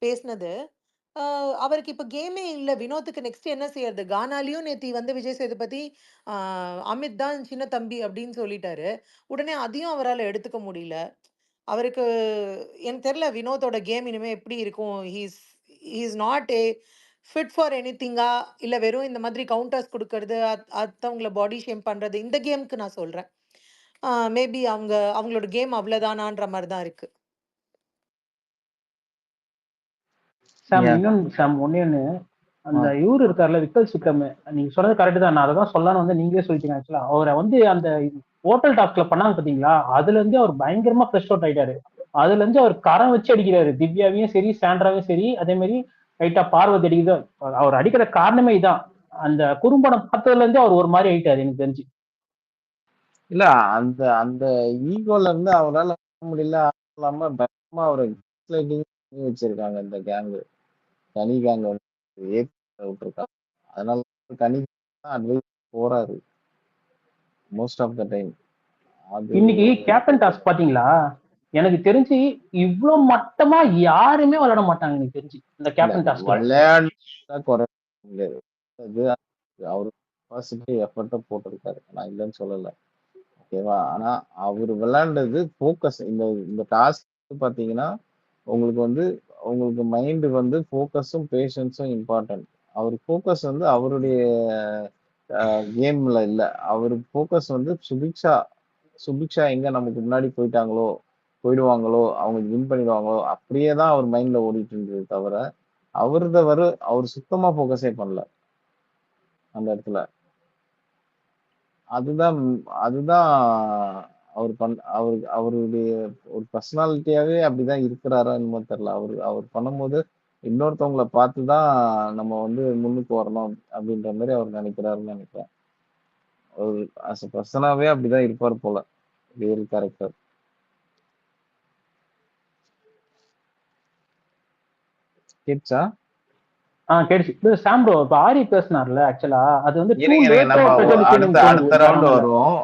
பேசினது. அவருக்கு இப்ப கேமே இல்ல. வினோத்துக்கு நெக்ஸ்ட் என்ன செய்யறது? கானாலயும் நேத்தி வந்து விஜய் சேதுபதி அமித் தான் சின்ன தம்பி அப்படின்னு சொல்லிட்டாரு. உடனே அதையும் அவரால எடுத்துக்க முடியல. அவருக்கு எனக்கு தெரியல வினோத்தோட கேம் இனிமே எப்படி இருக்கும். ஹீஸ் நாட் ஃபிட் ஃபார் எனிதிங்கா இல்ல வெறும் இந்த மாதிரி கவுண்டர்ஸ் குடுக்கறது, அடுத்தவங்கள பாடி ஷேம் பண்றது இந்த கேம்க்கு நான் சொல்றேன். மேபி அவங்களோட கேம் அவ்வளவுதானான்ற மாதிரி தான் இருக்கு. சாம் ஒன்னு அந்த இருக்காருல்ல விக்கல் சுக்கம், நீங்க சொன்னது கரெக்ட் தான். நான் அதை தான் சொல்லலாம்னு வந்து நீங்களே சொல்லிட்டீங்க. ஆக்சுவலா அவரை வந்து அந்த ஹோட்டல் டாஸ்க்ல பண்ணாங்க பாத்தீங்களா, அதுல இருந்து அவர் பயங்கரமா ஃப்ரெஷ் அவுட் ஆயிட்டாரு. அதுல இருந்து அவர் கரம் வச்சு அடிக்கிறாரு, திவ்யாவையும் சரி சாண்ட்ராவையும் சரி. அதே மாதிரி ரைட்டா பார்வதி அடிக்குது. அவர் அடிக்கிற காரணமே இதான். அந்த குறும்படம் பார்த்ததுல இருந்தே அவர் ஒரு மாதிரி ஆயிட்டாரு எனக்கு தெரிஞ்சு. இல்ல அந்த அந்த ஈகோல இருந்து அவரால் முடியல இல்லாம பயமா அவரை gaslighting பண்ணி வச்சிருக்காங்க இந்த கேங். கனி கேங் வந்து ஏத்தி விட்டுருக்காங்க. அதனால கனி அட்வைஸ் போறாரு மோஸ்ட் ஆஃப் த டைம். அது இன்னைக்கு கேப்டன் டாஸ்க் பாத்தீங்களா, எனக்கு தெரிஞ்சு இவ்வளவு மட்டமா யாருமே விளையாட மாட்டாங்க எனக்கு தெரிஞ்சு இந்த கேப்டன் டாஸ்க்ல. விளையாட குறை முடியாது. அது அவரு பாசிட்டிவ் எஃபர்ட்டை போட்டிருக்காரு, நான் இல்லைன்னு சொல்லல. ஓகேவா? ஆனா அவர் விளையாண்டது ஃபோக்கஸ். இந்த இந்த டாஸ்க் பாத்தீங்கன்னா உங்களுக்கு வந்து உங்களுக்கு மைண்ட் வந்து ஃபோக்கஸும் பேஷன்ஸும் இம்பார்ட்டன்ட். அவர் ஃபோக்கஸ் வந்து அவருடைய கேம்ல இல்ல. அவர் ஃபோக்கஸ் வந்து சுபிக்ஷா எங்க நமக்கு முன்னாடி போயிடுவாங்களோ, அவங்க வின் பண்ணிடுவாங்களோ, அப்படியே தான் அவர் மைண்ட்ல ஓடிட்டு இருந்தது தவிர அவர் சுத்தமா ஃபோக்கஸே பண்ணல அந்த இடத்துல. அதுதான் அதுதான் அவருடைய ஒரு பர்சனாலிட்டியாவே அப்படிதான் இருக்கிறாரா என்னமோ தெரியல. அவர் பண்ணும்போது இன்னொருத்தவங்கள பார்த்துதான் நம்ம வந்து முன்னுக்கு வரணும் அப்படின்ற மாதிரி அவர் நினைக்கிறாருன்னு நினைக்கிறேன். அவர் அஸ் அ பர்சனாவே அப்படிதான் இருப்பார் போல, ரியல் கேரக்டர். கேட்சா? கேட்டுச்சு சாம் ப்ரோ. இப்ப ஆரி பேசினார்ல, ஆக்சுவலா அது வந்து டூ இருங்க லேட்டா நம்ம பிரச்சனைக்கு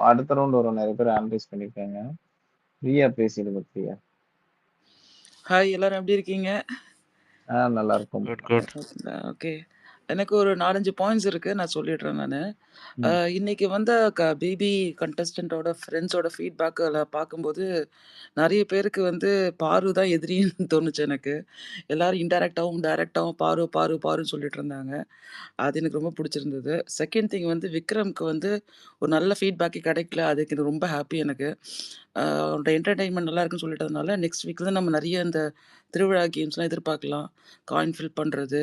அடுத்த ரவுண்ட் வரும். நிறைய பேர் அனலைஸ் பண்ணிருக்காங்க. ஃப்ரீயா பேசிடுங்க. ஃப்ரீயா. ஹாய், எல்லாரும் எப்படி இருக்கீங்க? நல்லா இருக்கும். ஓகே, எனக்கு ஒரு 4-5 பாயிண்ட்ஸ் இருக்கு, நான் சொல்லிடுறேன். நான் இன்னைக்கு வந்த பிபி கண்டஸ்டன்டோட ஃப்ரெண்ட்ஸோட ஃபீட்பேக்கில் பார்க்கும்போது நிறைய பேருக்கு வந்து பாரு தான் எதிரின்னு தோணுச்சு எனக்கு. எல்லாரும் இன்டைரக்டாகவும் டைரக்டாகவும் பாருன்னு சொல்லிட்டு இருந்தாங்க. அது எனக்கு ரொம்ப பிடிச்சிருந்தது. செகண்ட் திங் வந்து விக்ரம்க்கு வந்து ஒரு நல்ல ஃபீட்பேக்கே கிடைக்கல. அதுக்கு இது ரொம்ப ஹாப்பி எனக்கு. அவனோட என்டர்டெயின்மெண்ட் நல்லா இருக்குன்னு சொல்லிட்டதுனால நெக்ஸ்ட் வீக்கில் தான் நம்ம நிறைய இந்த திருவிழா கேம்ஸ்லாம் எதிர்பார்க்கலாம். காயின் ஃபில் பண்ணுறது,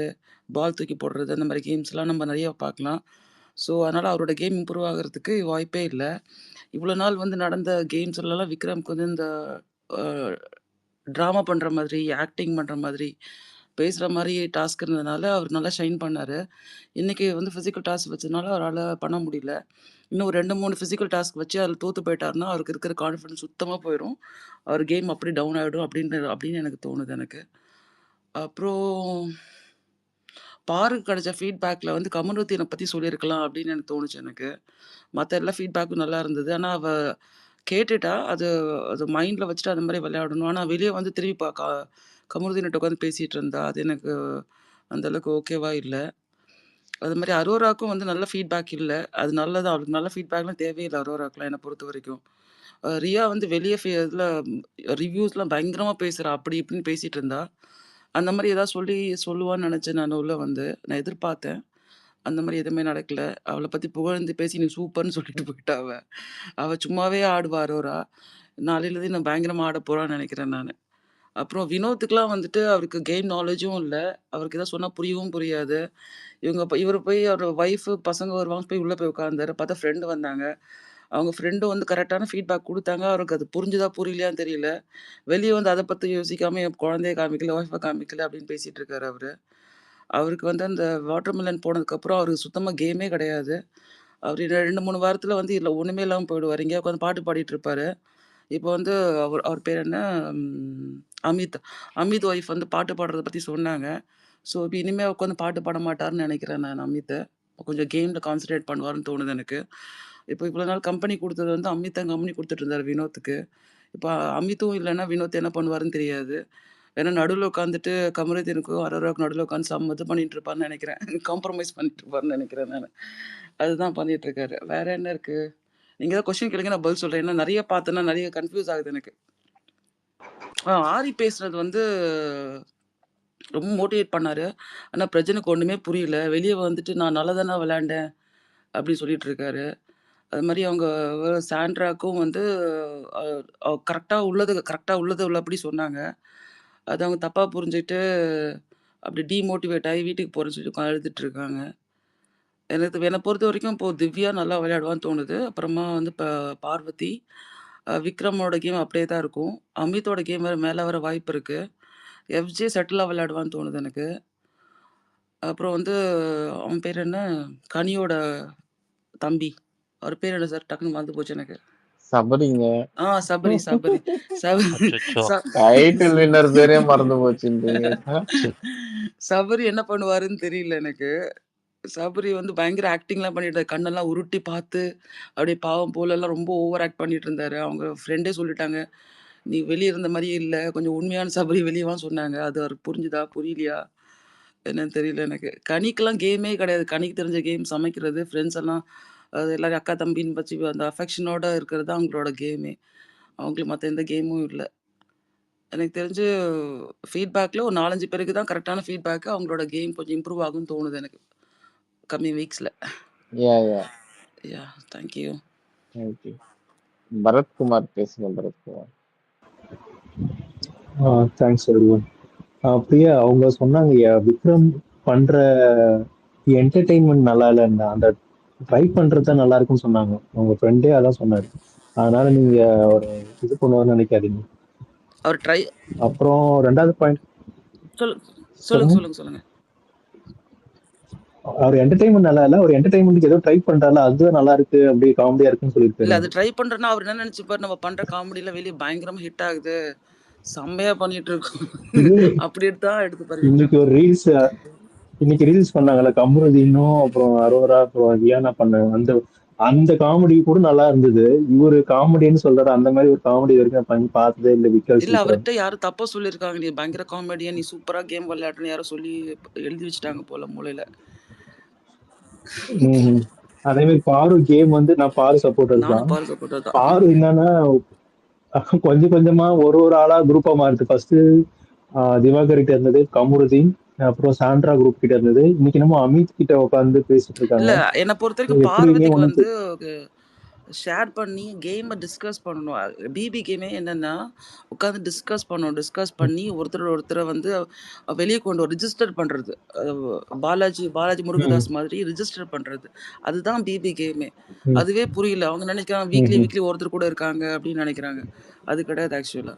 பால் தூக்கி போடுறது, அந்த மாதிரி கேம்ஸ்லாம் நம்ம நிறைய பார்க்கலாம். ஸோ அதனால் அவரோட கேம் இம்ப்ரூவ் ஆகிறதுக்கு வாய்ப்பே இல்லை. இவ்வளோ நாள் வந்து நடந்த கேம்ஸ்லலாம் விக்ரம்க்கு வந்து இந்த ட்ராமா பண்ணுற மாதிரி, ஆக்டிங் பண்ணுற மாதிரி, பேசுகிற மாதிரி டாஸ்க் இருந்ததுனால அவர் நல்லா ஷைன் பண்ணார். இன்றைக்கி வந்து ஃபிசிக்கல் டாஸ்க் வச்சதுனால அவரால் பண்ண முடியல. இன்னும் ஒரு 2-3 ஃபிசிக்கல் டாஸ்க் வச்சு அதில் தோற்று போயிட்டாருன்னா அவருக்கு இருக்கிற கான்ஃபிடன்ஸ் சுத்தமாக போயிடும். அவர் கேம் அப்படி டவுன் ஆகிடும் அப்படின்னு எனக்கு தோணுது எனக்கு. அப்புறம் பாருக்கு கிடைச்ச ஃபீட்பேக்கில் வந்து கமருதீனை பற்றி சொல்லியிருக்கலாம் அப்படின்னு எனக்கு தோணுச்சு எனக்கு. மற்ற எல்லா ஃபீட்பேக்கும் நல்லா இருந்தது. ஆனால் அவள் கேட்டுட்டா அது அது மைண்டில் வச்சுட்டு அது மாதிரி விளையாடணும். ஆனால் வெளியே வந்து திரும்பி கமருதீன்கிட்ட உட்காந்து பேசிகிட்டு இருந்தா அது எனக்கு அந்தளவுக்கு ஓகேவா இல்லை. அது மாதிரி அரோராக்கும் வந்து நல்ல ஃபீட்பேக் இல்லை. அது நல்லது, அவளுக்கு நல்ல ஃபீட்பேக்லாம் தேவையில்லை அரோராக்கெலாம் என்னை பொறுத்த வரைக்கும். ரியா வந்து வெளியே இதில் ரிவ்யூஸ்லாம் பயங்கரமாக பேசுகிறா, அப்படி இப்படின்னு பேசிகிட்டு இருந்தா. அந்த மாதிரி ஏதாவது சொல்லுவான்னு நினச்சேன். நான் எதிர்பார்த்தேன். அந்த மாதிரி எதுவுமே நடக்கல. அவளை பற்றி புகழ்ந்து பேசி நீ சூப்பர்னு சொல்லிட்டு போயிட்டா. அவள் சும்மாவே ஆடுவா அரோரா. நாளையிலேருந்து நான் பயங்கரமாக ஆட போகிறான்னு நினைக்கிறேன் நான். அப்புறம் வினோத்துக்குலாம் வந்துட்டு அவருக்கு கேம் நாலேஜும் இல்லை. அவருக்கு எதாவது சொன்னால் புரியவும் புரியாது. இவர் போய் அவர் ஒய்ஃபு பசங்க வருவாங்க போய் உள்ளே போய் உட்காந்தாரு. பார்த்தா ஃப்ரெண்டு வந்தாங்க. அவங்க ஃப்ரெண்டும் வந்து கரெக்டான ஃபீட்பேக் கொடுத்தாங்க. அவருக்கு அது புரிஞ்சுதா புரியலையான்னு தெரியல. வெளியே வந்து அதை பற்றி யோசிக்காம என் குழந்தைய காமிக்கல, ஒய்ஃபை காமிக்கல அப்படின்னு பேசிகிட்டு இருக்காரு அவரு. அவருக்கு வந்து அந்த வாட்டர்மெலன் போனதுக்கப்புறம் அவருக்கு சுத்தமாக கேமே கிடையாது. அவர் 2-3 வாரத்தில் வந்து இதில் ஒன்றுமே இல்லாமல் போயிடுவார். எங்கேயா உட்காந்து பாட்டு பாடிட்டு இருப்பாரு. இப்போ வந்து அவர் பேர் என்ன, அமித் ஒய்ஃப் வந்து பாட்டு பாடுறத பற்றி சொன்னாங்க. ஸோ இப்போ இனிமேல் உட்காந்து பாட்டு பாட மாட்டார்னு நினைக்கிறேன் நான் அமித்தை. கொஞ்சம் கேமில் கான்சன்ட்ரேட் பண்ணுவார்னு தோணுது எனக்கு. இப்போ இவ்வளோ நாள் கம்பெனி கொடுத்தது வந்து அமித் தான் கம்பெனி கொடுத்துட்டு இருந்தார் வினோத்துக்கு. இப்போ அமித்தும் இல்லைன்னா வினோத் என்ன பண்ணுவாருன்னு தெரியாது. ஏன்னா நடுவில் உட்காந்துட்டு கமருதீனுக்கும் அரோராவுக்கும் நடுவில் உட்காந்து இது பண்ணிட்டு இருப்பாருன்னு நினைக்கிறேன். காம்ப்ரமைஸ் பண்ணிட்டு இருப்பாருன்னு நினைக்கிறேன் நான். அதுதான் பண்ணிட்டு இருக்காரு. வேற என்ன இருக்கு? நீங்கள் ஏதாவது கொஸ்டின் கேளுங்க, நான் பதில் சொல்கிறேன். ஏன்னா நிறைய பார்த்தேன்னா நிறைய கன்ஃபியூஸ் ஆகுது எனக்கு. ஆரி பேசுனது வந்து ரொம்ப மோட்டிவேட் பண்ணாரு. ஆனா பிரஜனுக்கு ஒண்ணுமே புரியல. வெளிய வந்துட்டு நான் நல்லா தானே விளையாண்டேன் அப்படின்னு சொல்லிட்டு இருக்காரு. அது மாரி அவங்க சாண்ட்ராக்கும் வந்து கரெக்ட்டா உள்ளது உள்ளபடி சொன்னாங்க. அத அவங்க தப்பா புரிஞ்சுகிட்டு அப்படி டீமோட்டிவேட் ஆகி வீட்டுக்கு போறேன்னு சொல்லி உட்காந்து அழுதுட்டு இருக்காங்க. என்னை பொறுத்த வரைக்கும் இப்போ திவ்யா நல்லா விளையாடுவான்னு தோணுது. அப்புறமா வந்து பார்வதி, விக்ரமோட கேம் அப்படியே தான் இருக்கும். அமித்தோட கேம் வேற மேல வர வாய்ப்பு இருக்கு. எஃப்ஜே செட்டிலா விளையாடுவான்னு தோணுது எனக்கு. அப்புறம் வந்து அவன் பேர் என்ன? கனியோட தம்பி. அவர் பேர் என்ன சார்? டக்குன்னு மறந்து போச்சு எனக்கு. சபரிங்க. சபரி. அச்சச்சோ! டைட்டில் வின்னர் பேரே மறந்து போச்சுன்றீங்க. சபரி என்ன பண்ணுவாருன்னு தெரியல எனக்கு. சபரி வந்து பயங்கர ஆக்டிங்லாம் பண்ணிட்டாரு. கண்ணெல்லாம் உருட்டி பார்த்து, அப்படியே பாவம் போலலாம் ரொம்ப ஓவர் ஆக்ட் பண்ணிட்டு இருந்தாரு. அவங்க ஃப்ரெண்டே சொல்லிட்டாங்க, "நீ வெளிய இருந்த மாரியே இல்ல. கொஞ்சம் உண்மையான சபரி வெளிய வான்னு" சொன்னாங்க. அது அவருக்கு புரிஞ்சுதா? புரியலையா? என்னன்னு தெரியல எனக்கு. கனிக்கெல்லாம் கேமே கிடையாது. கனிக்கு தெரிஞ்ச கேம் சமைக்கிறது, ஃப்ரெண்ட்ஸ் எல்லாம் எல்லாரும் அக்கா, தம்பின்னு வச்சு அந்த அஃபெக்ஷனோட இருக்கிறது தான் அவங்களோட கேமே. அவங்களுக்கு மத்த எந்த கேமும் இல்ல. எனக்கு தெரிஞ்சு ஃபீட்பேக்ல ஒரு 4, 5 பேருக்கு தான் கரெக்ட்டான ஃபீட்பேக். அவங்களோட கேம் கொஞ்சம் இம்ப்ரூவ் ஆகும்னு தோணுது எனக்கு. கம்மிங் வீக்ஸ்ல. Yeah. Thank you. Okay. Bharath Kumar பேசுங்க பரத்குமார். Thanks everyone. பிரியா அவங்க சொன்னாங்க விக்ரம் பண்ற என்டர்டெயின்மெண்ட் நல்லா இல்லைன்னா அந்த ட்ரை பண்றது தான் நல்லா இருக்குன்னு சொன்னாங்க. உங்க ஃப்ரெண்டே அதான் சொன்னாரு. அதனால நீங்க ஒரு இது பண்ணுவார்னு நினைக்காதீங்க. அவர் ட்ரை அப்புறம் 2வது பாயிண்ட் சொல்லுங்க. அவர் என்டர்டைன்மெண்ட் நல்லா இல்ல, ஒரு என்டர்டைன்மெண்ட்டுக்கு ஏதோ ட்ரை பண்றாரு, அதுதான் நல்லா இருக்கு, அப்படியே காமெடியா இருக்குன்னு இல்ல சொல்லியிருக்காரு. அது ட்ரை பண்றேன்னா அவர் என்ன நினைச்சுப்பாரு, நம்ம பண்ற காமெடியில வெளியே பயங்கரமா ஹிட் ஆகுது, செம்மையா பண்ணிட்டு இருக்கோம் அப்படின்னு தான் எடுத்துப்பாரு. இன்னைக்கு ரீல்ஸ் பண்ணாங்கல்ல கமருதீனும் அப்புறம் அரோரா அப்புறம் ரியானா பண்ணாங்க. அந்த அந்த காமெடி கூட நல்லா இருந்தது. இவரு காமெடின்னு சொல்றாரு, அந்த மாதிரி ஒரு காமெடி வரைக்கும் நான் பண்ணி பார்த்ததே இல்லை. விக்கல் இல்ல அவர்கிட்ட யாரும் தப்பா சொல்லியிருக்காங்க, நீ பயங்கர காமெடியா, நீ சூப்பரா கேம் விளையாடுன்னு யாரோ சொல்லி எழுதி வச்சுட்டாங்க போல மூளையில. அதே மாதிரி பாரு கேம் வந்து நான் பாரு சப்போர்ட்டர் தான். பாரு என்னன்னா கொஞ்சம் கொஞ்சமா ஒரு ஆளா குரூப்பா மாறுது. ஃபர்ஸ்ட் திவாகர் கிட்ட இருந்தது கமருதீன், அப்புறம் சாண்ட்ரா குரூப் கிட்ட இருந்தது. இன்னைக்கு என்னமோ அமித் கிட்ட உட்காந்து பேசிட்டு இருக்காங்க. இல்ல என்னை பொறுத்த வரைக்கும் பார்வதிக்கு வந்து ஷேர் பண்ணி கேமை டிஸ்கஸ் பண்ணணும். பிபி கேமே என்னன்னா உட்காந்து டிஸ்கஸ் பண்ணி ஒருத்தரை வந்து வெளியே கொண்டு ரிஜிஸ்டர் பண்றது. பாலாஜி முருகதாஸ் மாதிரி ரிஜிஸ்டர் பண்றது, அதுதான் பிபி கேமே. அதுவே புரியல. அவங்க நினைக்கிறாங்க வீக்லி ஒருத்தர் கூட இருக்காங்க அப்படின்னு நினைக்கிறாங்க. அது கிடையாது ஆக்சுவலா.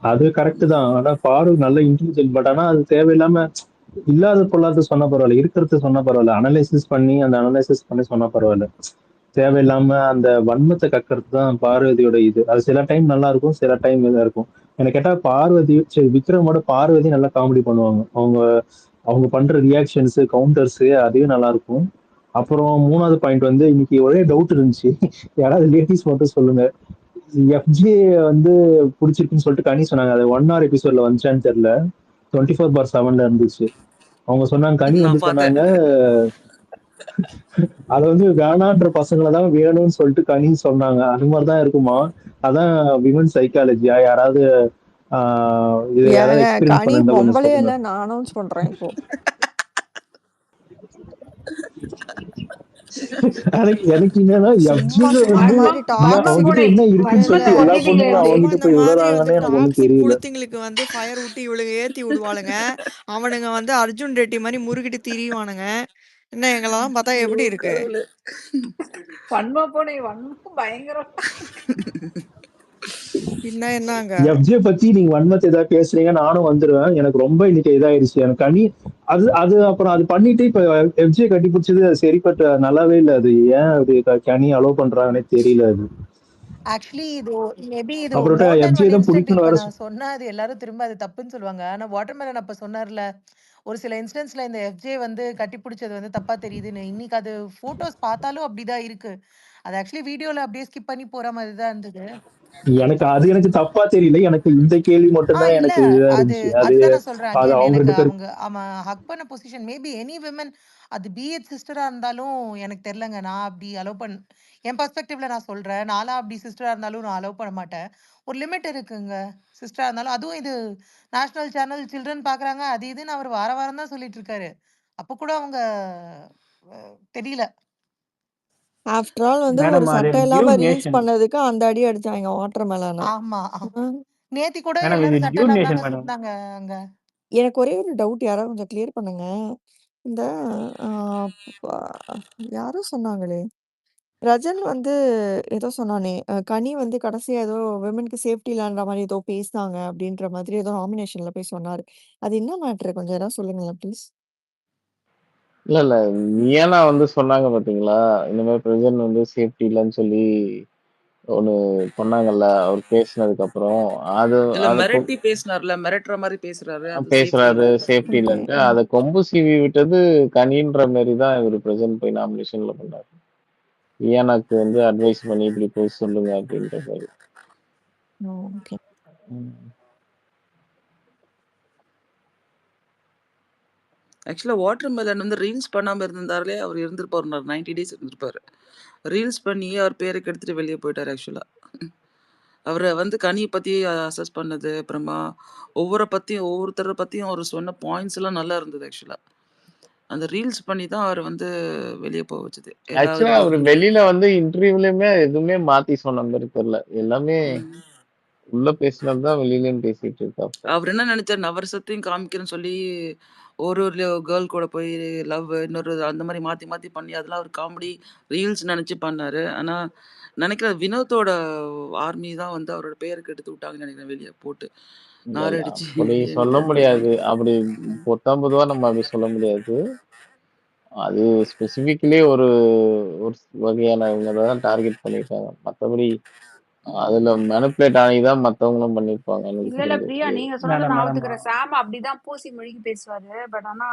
அது கரெக்ட் தான். ஆனா பாரு நல்ல இன்டெலிஜென்ட். பட் ஆனா அது தேவையில்லாம இல்லாத பொல்லாத சொன்னா பரவாயில்ல, இருக்கிறது சொன்னா பரவாயில்ல, அனலைசிஸ் பண்ணி சொன்னா பரவாயில்ல. தேவையில்லாம அந்த வன்மத்தை கக்கிறது தான் பார்வதியோட இது. அது சில டைம் நல்லா இருக்கும், சில டைம் இதா இருக்கும். எனக்கு கேட்டா விக்ரமோட பார்வதி நல்லா காமெடி பண்ணுவாங்க. அவங்க பண்ற ரியாக்ஷன்ஸ் கவுண்டர்ஸ் அதுவே நல்லா இருக்கும். அப்புறம் 3வது பாயிண்ட் வந்து இன்னைக்கு ஒரே டவுட் இருந்துச்சு, யாராவது லேடிஸ் மட்டும் சொல்லுங்க. எஃப்ஜே வந்து பிடிச்சிருக்குன்னு சொல்லிட்டு கனி சொன்னாங்க. அது 1 hour எபிசோட்ல வந்துச்சான்னு தெரியல. 24/7 இருந்துச்சு. அவங்க சொன்னாங்க, கனி வந்து சொன்னாங்க அது வந்து வேணான்ற பசங்களை தான் வேணும்னு சொல்லிட்டு கனி சொன்னாங்க. அது மாதிரிதான் இருக்குமா? அதான் விமன் சைக்காலஜியா? யாராவது எக்ஸ்பீரியன்ஸ் பண்ண பொம்பளே இல்ல, நான் அனௌன்ஸ் பண்றேன் இப்போ. எனக்கு என்னன்னா அவங்ககிட்ட என்ன இருக்குன்னு சொல்லிட்டு எல்லா பொண்ணுங்களும் அவங்ககிட்ட போய் விடுறாங்கன்னு எனக்கு ஒண்ணும் தெரியல. குளுத்திங்களுக்கு வந்து ஃபயர் ஊட்டி இவளுங்க ஏத்தி விடுவாளுங்க. அவனுங்க வந்து அர்ஜுன் ரெட்டி மாதிரி முறுகிட்டு திரிவானுங்க. என்ன எங்களெல்லாம் பார்த்தா எப்படி இருக்கு? பயங்கரம். என்னங்க எஃப்ஜே பத்தி நீங்க வன்மத்தை ஏதாவது பேசுறீங்க, நானும் வந்துருவேன். எனக்கு ரொம்ப இன்னைக்கு இதாயிருச்சு. எனக்கு கனி அது அப்புறம் அது பண்ணிட்டு இப்ப எஃப்ஜே கட்டி பிடிச்சது சரிப்பட்ட நல்லாவே இல்லை. அது ஏன் அப்படி கனி அலோவ் பண்றாங்கன்னே தெரியல. அது ஆக்சுவலி இது மேபி இது அப்புறம் more than எஃப்ஜே one தான் instant. பிடிக்கணும் இப்ப வேற. நான் சொன்னா அது எல்லாரும் திரும்ப அது தப்புன்னு சொல்லுவாங்க. ஆனா வாட்டர்மெலன் அப்ப சொன்னார்ல, ஒரு சில இன்ஸ்டன்ஸ்ல இந்த எஃப்ஜே வந்து கட்டி பிடிச்சது வந்து தப்பா தெரியுதுன்னு. இன்னைக்கு அது போட்டோஸ் பார்த்தாலும் அப்படிதான் இருக்கு. அது ஆக்சுவலி வீடியோல அப்படியே ஸ்கிப் பண்ணி போற மாதிரி தான் இருந்தது. எனக்கு தப்பா தெரியல. எனக்கு இந்த கேள்வி மட்டும் தான் இல்ல எனக்கு இதா அது இருந்துச்சு. அதுதான் நான் சொல்றேன். அது அகைன் அவங்க எனக்கு 2 பேரும் அவங்க அவன் ஹக் பண்ண பொசிஷன் மேபி எனி விமன், அது பிஎட் சிஸ்டரா இருந்தாலும் எனக்கு தெரியலங்க. நான் அப்படி அலோவ் என் பர்ஸ்பெக்டிவ்ல நான் சொல்றேன். நான்லாம் அப்படி சிஸ்டரா இருந்தாலும் நான் அலோவ் பண்ண மாட்டேன். ஒரு லிமிட் இருக்குங்க. சிஸ்டரா இருந்தாலும் அதுவும் இது நேஷனல் சேனல் சில்ட்ரன் பாக்குறாங்க, அது இதுன்னு அவர் வாரம் தான் சொல்லிட்டு இருக்காரு. அப்ப கூட அவங்க தெரியல. ஆஃப்டர் ஆல் வந்து ஒரு சட்டை இல்லாம ரீல்ஸ் பண்ணதுக்கு அந்த அடி அடிச்சாங்க வாட்டர்மெலன். ஆமா, நேத்தி கூட எல்லாரும் சட்டை இல்லாம தாங்க சுத்தினாங்க அங்க. எனக்கு ஒரே ஒரு டவுட், யாராவது கொஞ்சம் கிளியர் பண்ணுங்க. இந்த ஆ ப யாரோ சொன்னாங்களே! ரஜன் வந்து ஏதோ சொன்னானே! கனி வந்து கடைசியா ஏதோ விமென்க்கு சேஃப்டி இல்லன்ற மாரி ஏதோ பேசினாங்க அப்டின்ற மாதிரி ஏதோ நாமினேஷன்ல போய் சொன்னாரு. அது என்ன மேட்டர் கொஞ்சம் ஏதாவது சொல்லுங்களேன் ப்ளீஸ்? இல்ல, இல்ல. நியானா வந்து சொன்னாங்க பார்த்தீங்களா? இந்த மாரி பிரசன்ட் வந்து சேஃப்டி இல்லன்னு சொல்லி ஒண்ணு பண்ணாங்கல்ல. அவர் பேசினதுக்கப்புறம். அது இல்ல அது மிரட்டி பேசினார்ல, மிரட்டுற மாரி பேசுறாரு. அது சேஃப்டி பேசுறாரு இல்ல. Safety okay. இல்லன்ட்டு. அத கொம்பு சீவி விட்டது கனின்ற மாரி தான் இவரு பிரசன்ட் போய் நாமினேஷன்ல பண்ணாரு. நியானாக்கு வந்து அட்வைஸ் பண்ணி இப்படி போய் சொல்லுங்க அப்படின்ற மாரி. ஓகே. ம். ஆக்சுவலா வாட்டர்மெலன் வந்து ரீல்ஸ் பண்ணாம இருந்திருந்தாலே அவர் இருந்திருப்பாரு. 90 டேஸ் இருந்திருப்பாரு. ரீல்ஸ் பண்ணி அவர் பேர கெடுத்துட்டு வெளிய போயிட்டாரு ஆக்சுவலா. அவர வந்து கனிய பத்தி அசஸ் பண்ணது, அப்புறமா ஒவ்வொருத்தர பத்தியும் அவரு சொன்ன பாயிண்ட்ஸ் எல்லாம் நல்லா இருந்தது ஆக்சுவலா. அந்த ரீல்ஸ் பண்ணி தான் அவர வந்து வெளிய போ வச்சது. ஆக்சுவலா எல்லாரும் அவரு வெளியில வந்து இன்டர்வியூலயுமே எதுவுமே மாத்தி சொன்ன மாரி தெரியல. எல்லாமே ம். உள்ள பேசினது தான் வெளியிலயும் பேசிட்டு இருக்காப்ல. அவரு என்ன நெனச்சாரு, நவரசத்தையும் காமிக்கிறேன்னு சொல்லி ஒரு கேர்ள் கூட போய் லவ் இன்னொரு அந்த மாரி மாத்தி மாத்தி பண்ணி அதெல்லாம் ஒரு காமெடி ரீல்ஸ் நெனச்சு பண்ணாரு. ஆனா நெனைக்கிறேன் வினோத்தோட ஆர்மி தான் வந்து அவரோட பேர கெடுத்து விட்டாங்கன்னு நெனைக்கிறேன் வெளிய போட்டு. இல்ல, இல்ல. நாரடிச்சு அப்படி வெளிய சொல்ல விட்டது தெரில. முடியாது. அப்படி பொத்தாம் பொதுவா நம்ம அப்படி சொல்ல முடியாது. அது ஸ்பெசிஃபிக்கலி ஒரு ஒரு வகையானவங்க தான் டார்கெட் பண்ணியிருக்காங்க. மத்தபடி அதுல மேனிபுலேட் ஆகி தான் மத்தவங்களும் பண்ணியிருப்பாங்கன்னு எனக்கு இல்ல தெரிஞ்சு. பிரியா, நீங்க சொன்னதை மேடம் நான் மேடம் ஒத்துக்கிறேன். சாம் அப்படிதான் பூசி மொழிகி பேசுவாரு. பட் ஆனா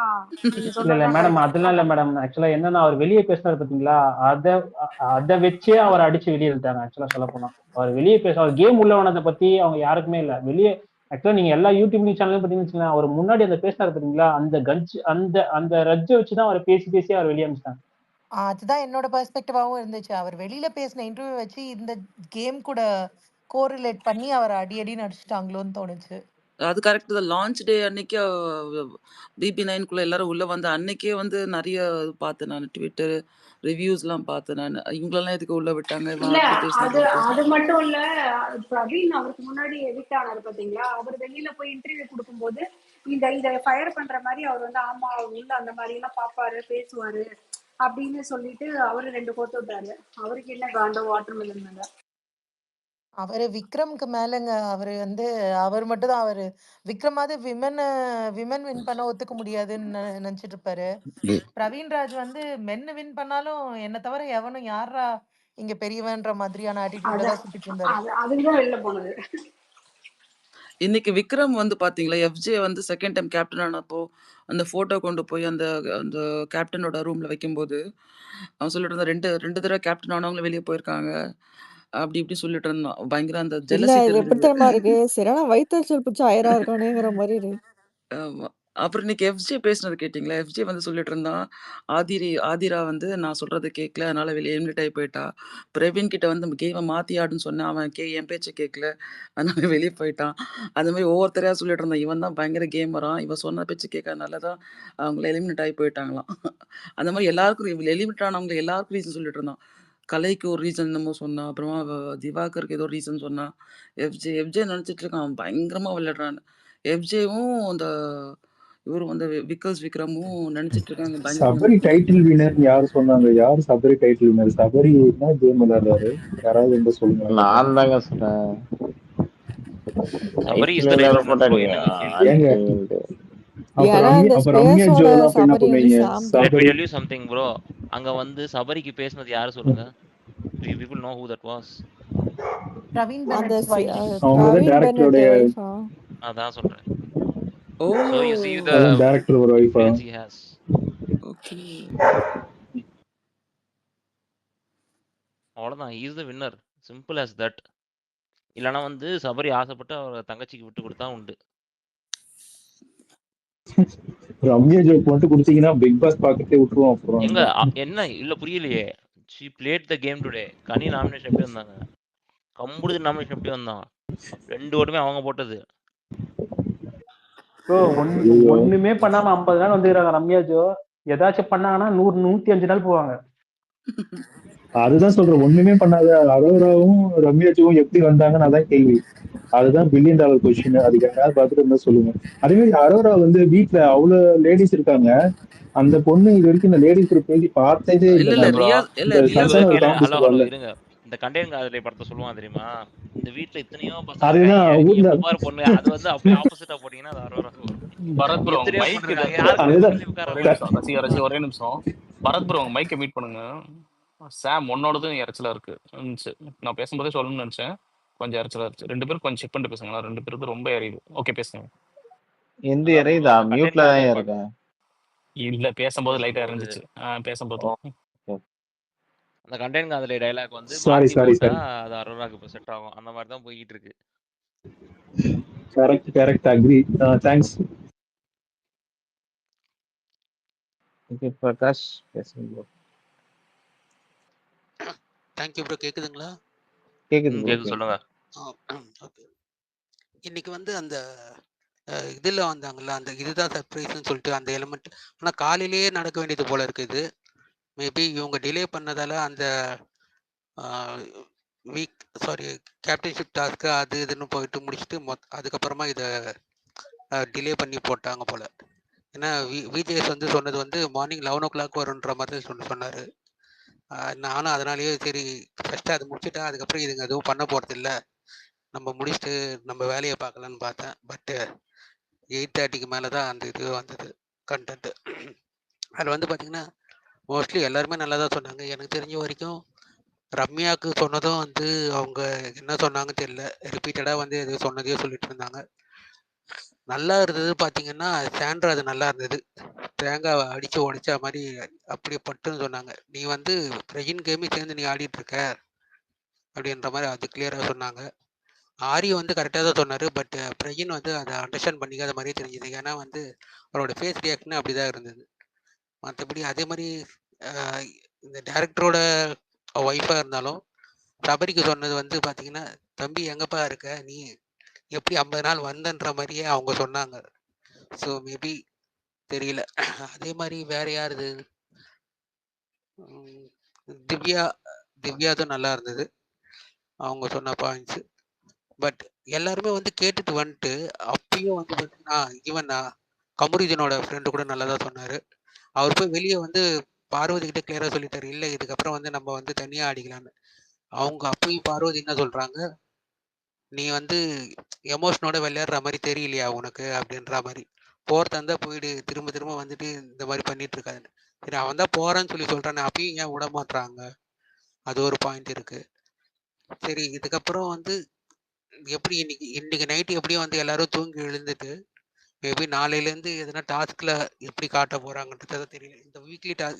நீங்க இல்ல இல்ல சொல்றதுதான் மேடம், கரெக்ட். அதெல்லாம் இல்ல மேடம். ஆக்சுவலா என்னன்னா அவர் வெளியே பேசினாரு பாத்தீங்களா, அத அத வச்சே அவர் அடிச்சு வெளியே இழுத்தாங்க. ஆக்சுவலா சொல்ல போனா அவர் வெளியே அவர் கேம் உள்ள வனதை பத்தி அவங்க யாருக்குமே இல்ல. வெளியே ஆக்சுவலா நீங்க எல்லா யூடியூப் சேனலும் பாத்தீங்கன்னு வச்சுக்கோங்களேன், அவர் முன்னாடி அந்த பேசினாரு பாத்தீங்களா, அந்த கட்ஜ் அந்த அந்த ரஜ்ஜை வச்சுதான் அவர் பேசி பேசி அவர் வெளியே அமிச்சிட்டாங்க. அதுதான் என்னோட பெர்ஸ்பெக்டிவாவும் இருந்துச்சு. அவர் வெளியில பேசின இன்டர்வியூ வச்சு இந்த கேம் கூட கோரிலேட் பண்ணி அவர் அடி அடின்னு அடிச்சுட்டாங்களோன்னு தோணுச்சு. அது கரெக்ட் தான். லான்ச் டே அன்னைக்கு பிபி9க்குள்ள எல்லாரும் உள்ள வந்த அன்னைக்கே வந்து நெறைய பார்த்தேன் நானு. ட்விட்டர் ரிவ்யூஸ்லாம் பார்த்தேன் நானு. இவங்களெல்லாம் எதுக்கு உள்ள விட்டாங்க? இவன் இல்ல, ஆல்ரெடி அது பேசினது அது மட்டும் இல்ல. பிரவீன் அவருக்கு முன்னாடி எவிக்ட் ஆனாரு பாத்தீங்களா, அவர் வெளியில போய் இன்டர்வியூ கொடுக்கும்போது இத ஃபயர் பண்ற மாதிரி அவர் வந்து ஆமா உள்ள அந்த மாதிரி எல்லாம் பாப்பாரு பேசுவாரு அப்படின்னு சொல்லிட்டு அவரு 2 கோத்து விட்டாரு. அவருக்கு என்ன காண்டோ வாட்டர் மெலன் மேல. அவரு விக்ரம்க்கு மேலங்க. அவரு வந்து அவர் மட்டும் தான் அவரு விக்ரமாவது விமன் வின் பண்ண ஒத்துக்க முடியாதுன்னு நினைச்சிட்டு இருப்பாரு. பிரவீன்ராஜ் வந்து மென்னு வின் பண்ணாலும் என்ன தவிர எவனும் யாரா இங்க பெரியவன்ற மாதிரியான ஆட்டிடியூட்ல தான் சுத்திட்டு இருந்தாரு. அதுதான் வெளில போனது. இன்னைக்கு விக்ரம் வந்து பார்த்தீங்களா, எஃப்ஜே வந்து செகண்ட் டைம் கேப்டன் ஆனப்போ, அந்த ஃபோட்டோ கொண்டு போய் அந்த அந்த கேப்டனோட ரூம்ல வைக்கும்போது, அவன் சொல்லிட்டு இருந்தான் 2 தடவ கேப்டன் ஆனவங்களும் வெளிய போயிருக்காங்க. அப்படி இப்படி சொல்லிட்டு இருந்தான். பயங்கர அந்த இல்ல ஜெலசி இது எப்படி தெரிஞ்சது. தெரியுமா இருக்கு? சரியான வயித்தெரிச்சல் பிடிச்ச அயரா இருக்கானேங்கிற மாரி இருக்கு. ஆமா. அப்புறம் இன்னைக்கு எஃப்ஜே பேசினது கேட்டீங்களா? எஃப்ஜே வந்து சொல்லிட்டு இருந்தான், ஆதிரா வந்து நான் சொல்றத கேட்கல. அதனால வெளிய எலிமினேட் ஆயி போயிட்டா. பிரவீன் கிட்ட வந்து கேம மாத்தி ஆடுன்னு சொன்னேன். அவன் என் பேச்ச கேட்கல. அதனால வெளிய போயிட்டான். அந்த மாரி ஒவ்வொருத்தரையா சொல்லிட்டு இருந்தான். இவன் தான் பயங்கர கேமராம். இவன் சொன்ன பேச்சு கேட்காதனால தான் அவங்கள எலிமினேட் ஆயி போயிட்டாங்களாம். அந்த மாரி எல்லாருக்கும் எலிமினேட் ஆனவங்க எல்லாருக்கும் ரீசன் சொல்லிட்டு இருந்தான். கலைக்கு ஒரு ரீசன் என்னமோ சொன்னான். அப்புறமா திவாகருக்கு ஏதோ ரீசன் சொன்னான். எஃப்ஜே நெனச்சிட்டு இருக்கான். அவன் பயங்கரமா விளையாடுறான்னு. எஃப்ஜேவும் அந்த இவரும் வந்து விக்ரமும் நெனச்சிட்டு இருக்காங்க பயங்கரமா சபரி டைட்டில் வினர் யார் சொன்னாங்க? யார் சபரி டைட்டில் வினர்? சபரி என்ன கேம் விளையாடுறாரு? யாராவது வந்து சொல்லுங்க பாப்போம். நான் தாங்க சொன்னேன். சபரி இஸ் டைட்டில் த வின்னர டைட்டில் வின்னர் ப்ரோ. போட்டாதீங்க. என்னங்க கேள்வி? ஏங்க அடிப்பீங்கன்ட்டு. ஏன்னா இந்த அப்ப ரம்யா ஸ்பேஸோட ஜோலாம் அப்ப என்ன சபரி வந்து பண்ணுவீங்க? சாம் தான். Let me Sabari tell you something bro. அங்க வந்து சபரிக்கு பேசுனது யாரு சொல்லுங்க? Do you people know who that was? Praveen அந்த பெனட்ஸ் வைஃப். அவங்க தான் பிரவீன் பென்னட் டேரக்டருடைய வைஃபா? அதான் சொல்றேன். ஓ! So you see the அதான் டேரக்டர் ஒரு ஒய்ஃபா? influence he has. ஓகே. அவ்வளவுதான். he is the winner. Simple as that. இல்லனா வந்து சபரி ஆசைப்பட்டு அவர தங்கச்சிக்கு விட்டு கொடுத்தா உண்டு. ரம்யா ஜோக் மட்டும் கொடுத்தீங்கன்னா பிக் பாஸ் பாக்கத்தே விட்டுருவோம் அப்புறம். எங்க என்ன இல்ல புரியலையே. she played the game today. Ghani nomination எப்படி வந்தாங்க? கம்புடுது நாமினேஷன் எப்படி வந்தான்? 2 ஓட்டுமே அவங்க போட்டது. ப்ரோ ஒண்ணுமே பண்ணாம 50 நாள் வந்துக்கிறாங்க ரம்யா ஜோ. ஏதாச்சும் பண்ணாங்கன்னா 105 நாள் போவாங்க. அதுதான் சொல்றேன், ஒண்ணுமே பண்ணாத அரோராவும் ரம்யாஜுவும் எப்படி வந்தாங்கன்னு அதான் கேள்வி. அதுதான் $1 பில்லியன் கொஸ்டின். அதுக்கு யாராவது பார்த்துட்டு இருந்தா சொல்லுங்க. அதே மாதிரி அரோரா வந்து வீட்டுல அவ்வளவு லேடிஸ் இருக்காங்க, அந்த பொண்ணு இது வரைக்கும் இந்த லேடிஸ் குரூப் பேசி பார்த்ததே இல்ல இல்லை இல்ல மேம். இல்ல இந்த ரியாஸ் சன்சான ஒரு இருங்க காமெடி ஹலோ சொல்லுவாங்கல்ல, இருங்க. இந்த கண்டெயின் காதலை படத்தை சொல்லுவான் தெரியுமா, இந்த வீட்டுல இத்தனையோ பசங்க அதுதான் இருக்காங்க, நீ ஊர்ல எப்ப பாரு பொண்ணு. அது வந்து அப்படியே ஆப்போசிட்டா போட்டீங்கன்னா அது அரோராக்கு வரும். பரத் ப்ரோ உங்க எத்தனையோ மைக் பொண்ணு இது இருக்காங்க, யாருக்குமே அதுதான் பக்கத்துல உட்கார ஒரே மாட்டாங்க. நிமிஷம் ரசி ஒரே நிமிஷம். பரத் ப்ரோ உங்க மைக்கை மீட் பண்ணுங்க. சாம் உன்னோடதும் இறைச்சலா இருந்துச்சு. நான் பேசும்போதே சொல்லணும்னு நினைச்சேன். கொஞ்சம் இறைச்சலா இருந்துச்சு. 2 பேரும் கொஞ்சம் செக் பண்ணிட்டு பேசுங்களா. 2 பேருக்கு ரொம்ப இறையுது. ஓகே பேசுங்க. எந்த அதான் ப்ரோ இறையுதா? இந்த கண்டெயின் மியூட்ல தான் காதலை இருக்கேன். இல்ல பேசும்போது லைட்டா பேசும்போது இறைஞ்சிச்சு. பேசும்போது அந்த கண்டெயின் காதலை டைலாக் வந்து சாரி மாத்தி சாரி போட்டா சாரி அது அரோராக்கு இப்போ செட் ஆகும். அந்த மாதிரி தான் போய்கிட்டு இருக்கு. Correct agree. Thanks. Okay Prakash பேசுங்க ப்ரோ. Thank you bro. கேக்குதுங்களா? கேக்குது ப்ரோ. கேக்குது சொல்லுங்க. ஓகே. இன்னைக்கு வந்து அந்த இதில் வந்தாங்கல்ல, அந்த இதுதான் சர்ப்ரைஸ்ன்னு சொல்லிட்டு அந்த எலிமெண்ட், ஆனால் காலையிலேயே நடக்க வேண்டியது போல இருக்குது. மேபி இவங்க டிலே பண்ணதால அந்த கேப்டன்ஷிப் டாஸ்க்கு அது இதுன்னு போயிட்டு முடிச்சுட்டு அதுக்கப்புறமா இதை டிலே பண்ணி போட்டாங்க போல. ஏன்னா விஜேஎஸ் வந்து சொன்னது வந்து மார்னிங் 11 o'clock வருன்ற மாதிரி சொன்னார். நானும் அதனாலேயே சரி ஃபஸ்ட்டு அதை முடிச்சுட்டா அதுக்கப்புறம் இதுங்க எதுவும் பண்ண போகிறதில்ல, நம்ம முடிச்சுட்டு நம்ம வேலையை பார்க்கலான்னு பார்த்தேன். பட்டு 8:30க்கு மேலே தான் அந்த இது வந்தது கண்டென்ட்டு. அதில் வந்து பார்த்திங்கன்னா மோஸ்ட்லி எல்லாருமே நல்லா தான் சொன்னாங்க. எனக்கு தெரிஞ்ச வரைக்கும் ரம்யாவுக்கு சொன்னதும் வந்து அவங்க என்ன சொன்னாங்கன்னு தெரியல, ரிப்பீட்டடாக வந்து எது சொன்னதே சொல்லிட்டு இருந்தாங்க. நல்லா இருந்தது பார்த்தீங்கன்னா சாண்ட்ரா, அது நல்லா இருந்தது. தேங்காவை அடித்து உடைச்சா மாதிரி அப்படியே பட்டுன்னு சொன்னாங்க. நீ வந்து பிரஜின் கேமே சேர்ந்து நீ ஆடிட்டுருக்க அப்படின்ற மாதிரி அது கிளியராக சொன்னாங்க. ஆரி வந்து கரெக்டாக தான் சொன்னார். பட் பிரஜின் வந்து அதை அண்டர்ஸ்டாண்ட் பண்ணிக்காத மாதிரியே தெரிஞ்சுது. ஏன்னா வந்து அவரோட ஃபேஸ் ரியாக்ஷன் அப்படி தான் இருந்தது. மற்றபடி அதே மாதிரி இந்த டேரக்டரோட ஒய்ஃபாக இருந்தாலும் சபரிக்கு சொன்னது வந்து பார்த்தீங்கன்னா, தம்பி எங்கப்பா இருக்க, நீ எப்படி 50 நாள் வந்தன்ற மாதிரியே அவங்க சொன்னாங்க. ஸோ மேபி தெரியல. அதே மாதிரி வேற யார் இது, திவ்யா தான் நல்லா இருந்தது அவங்க சொன்ன பாயிண்ட்ஸு. பட் எல்லாருமே வந்து கேட்டுட்டு வந்துட்டு அப்பயும் வந்து பார்த்தீங்கன்னா ஈவன் கமருதீனோட ஃப்ரெண்டு கூட நல்லா தான் சொன்னார். அவர் போய் வெளியே வந்து பார்வதி கிட்ட கிளியராக சொல்லிட்டாரு, இல்லை இதுக்கப்புறம் வந்து நம்ம வந்து தனியாக ஆடிக்கலான்னு. அவங்க அப்பயும் பார்வதி என்ன சொல்கிறாங்க, நீ வந்து எமோஷனோட விளையாடுற மாதிரி தெரியலையா உனக்கு அப்படின்ற மாதிரி. போகிறதா இருந்தால் போயிடு, திரும்ப திரும்ப வந்துட்டு இந்த மாதிரி பண்ணிட்டு இருக்காது. சரி அவன் தான் போகிறான்னு சொல்லி சொல்கிறானே, அப்பயும் ஏன் விட மாட்டுறாங்க, அது ஒரு பாயிண்ட் இருக்குது. சரி இதுக்கப்புறம் வந்து எப்படி இன்னைக்கு நைட்டு எப்படியும் வந்து எல்லாரும் தூங்கி எழுந்துட்டு மேபி நாளையிலேருந்து எதனா டாஸ்கில் எப்படி காட்ட போகிறாங்கன்றது தெரியல.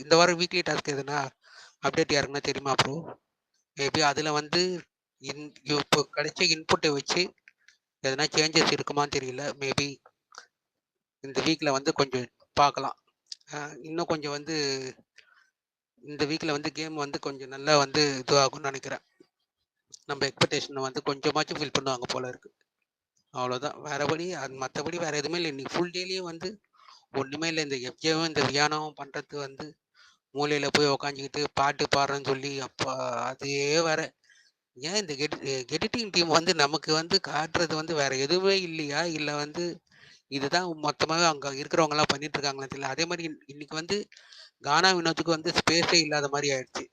இந்த வாரம் வீக்லி டாஸ்க் எதுனா அப்டேட் யாருக்குன்னா தெரியுமா ப்ரோ? மேபி அதில் வந்து இப்போ கிடைச்ச இன்புட்டை வச்சு எதனா சேஞ்சஸ் இருக்குமான்னு தெரியல. மேபி இந்த வீக்கில் வந்து கொஞ்சம் பார்க்கலாம். இன்னும் கொஞ்சம் வந்து இந்த வீக்கில் வந்து கேம் வந்து கொஞ்சம் நல்லா வந்து இதுவாகும்னு நினைக்கிறேன். நம்ம எக்ஸ்பெக்டேஷனை வந்து கொஞ்சமாச்சும் ஃபில் பண்ணுவாங்க போல இருக்குது. அவ்வளோதான். மற்றபடி வேறு எதுவுமே இல்லை. இன்னைக்கு ஃபுல் டேலேயும் வந்து ஒன்றுமே இல்லை. இந்த எஃப்ஜேவும் இந்த வியானாவும் பண்ணுறது வந்து மூலையில் போய் உக்காஞ்சிக்கிட்டு பாட்டு பாடுறேன்னு சொல்லி அப்போ அதே வேற. ஏன் இந்த எடிட்டிங் டீம் வந்து நமக்கு வந்து காட்டுறது வந்து வேற எதுவுமே இல்லையா, இல்லை வந்து இதுதான் மொத்தமாகவே அங்கே இருக்கிறவங்கலாம் பண்ணிட்டு இருக்காங்களா தெரியல. அதே மாதிரி இன்னைக்கு வந்து கானா வினோத்துக்கு வந்து ஸ்பேஸே இல்லாத மாதிரி ஆயிடுச்சு.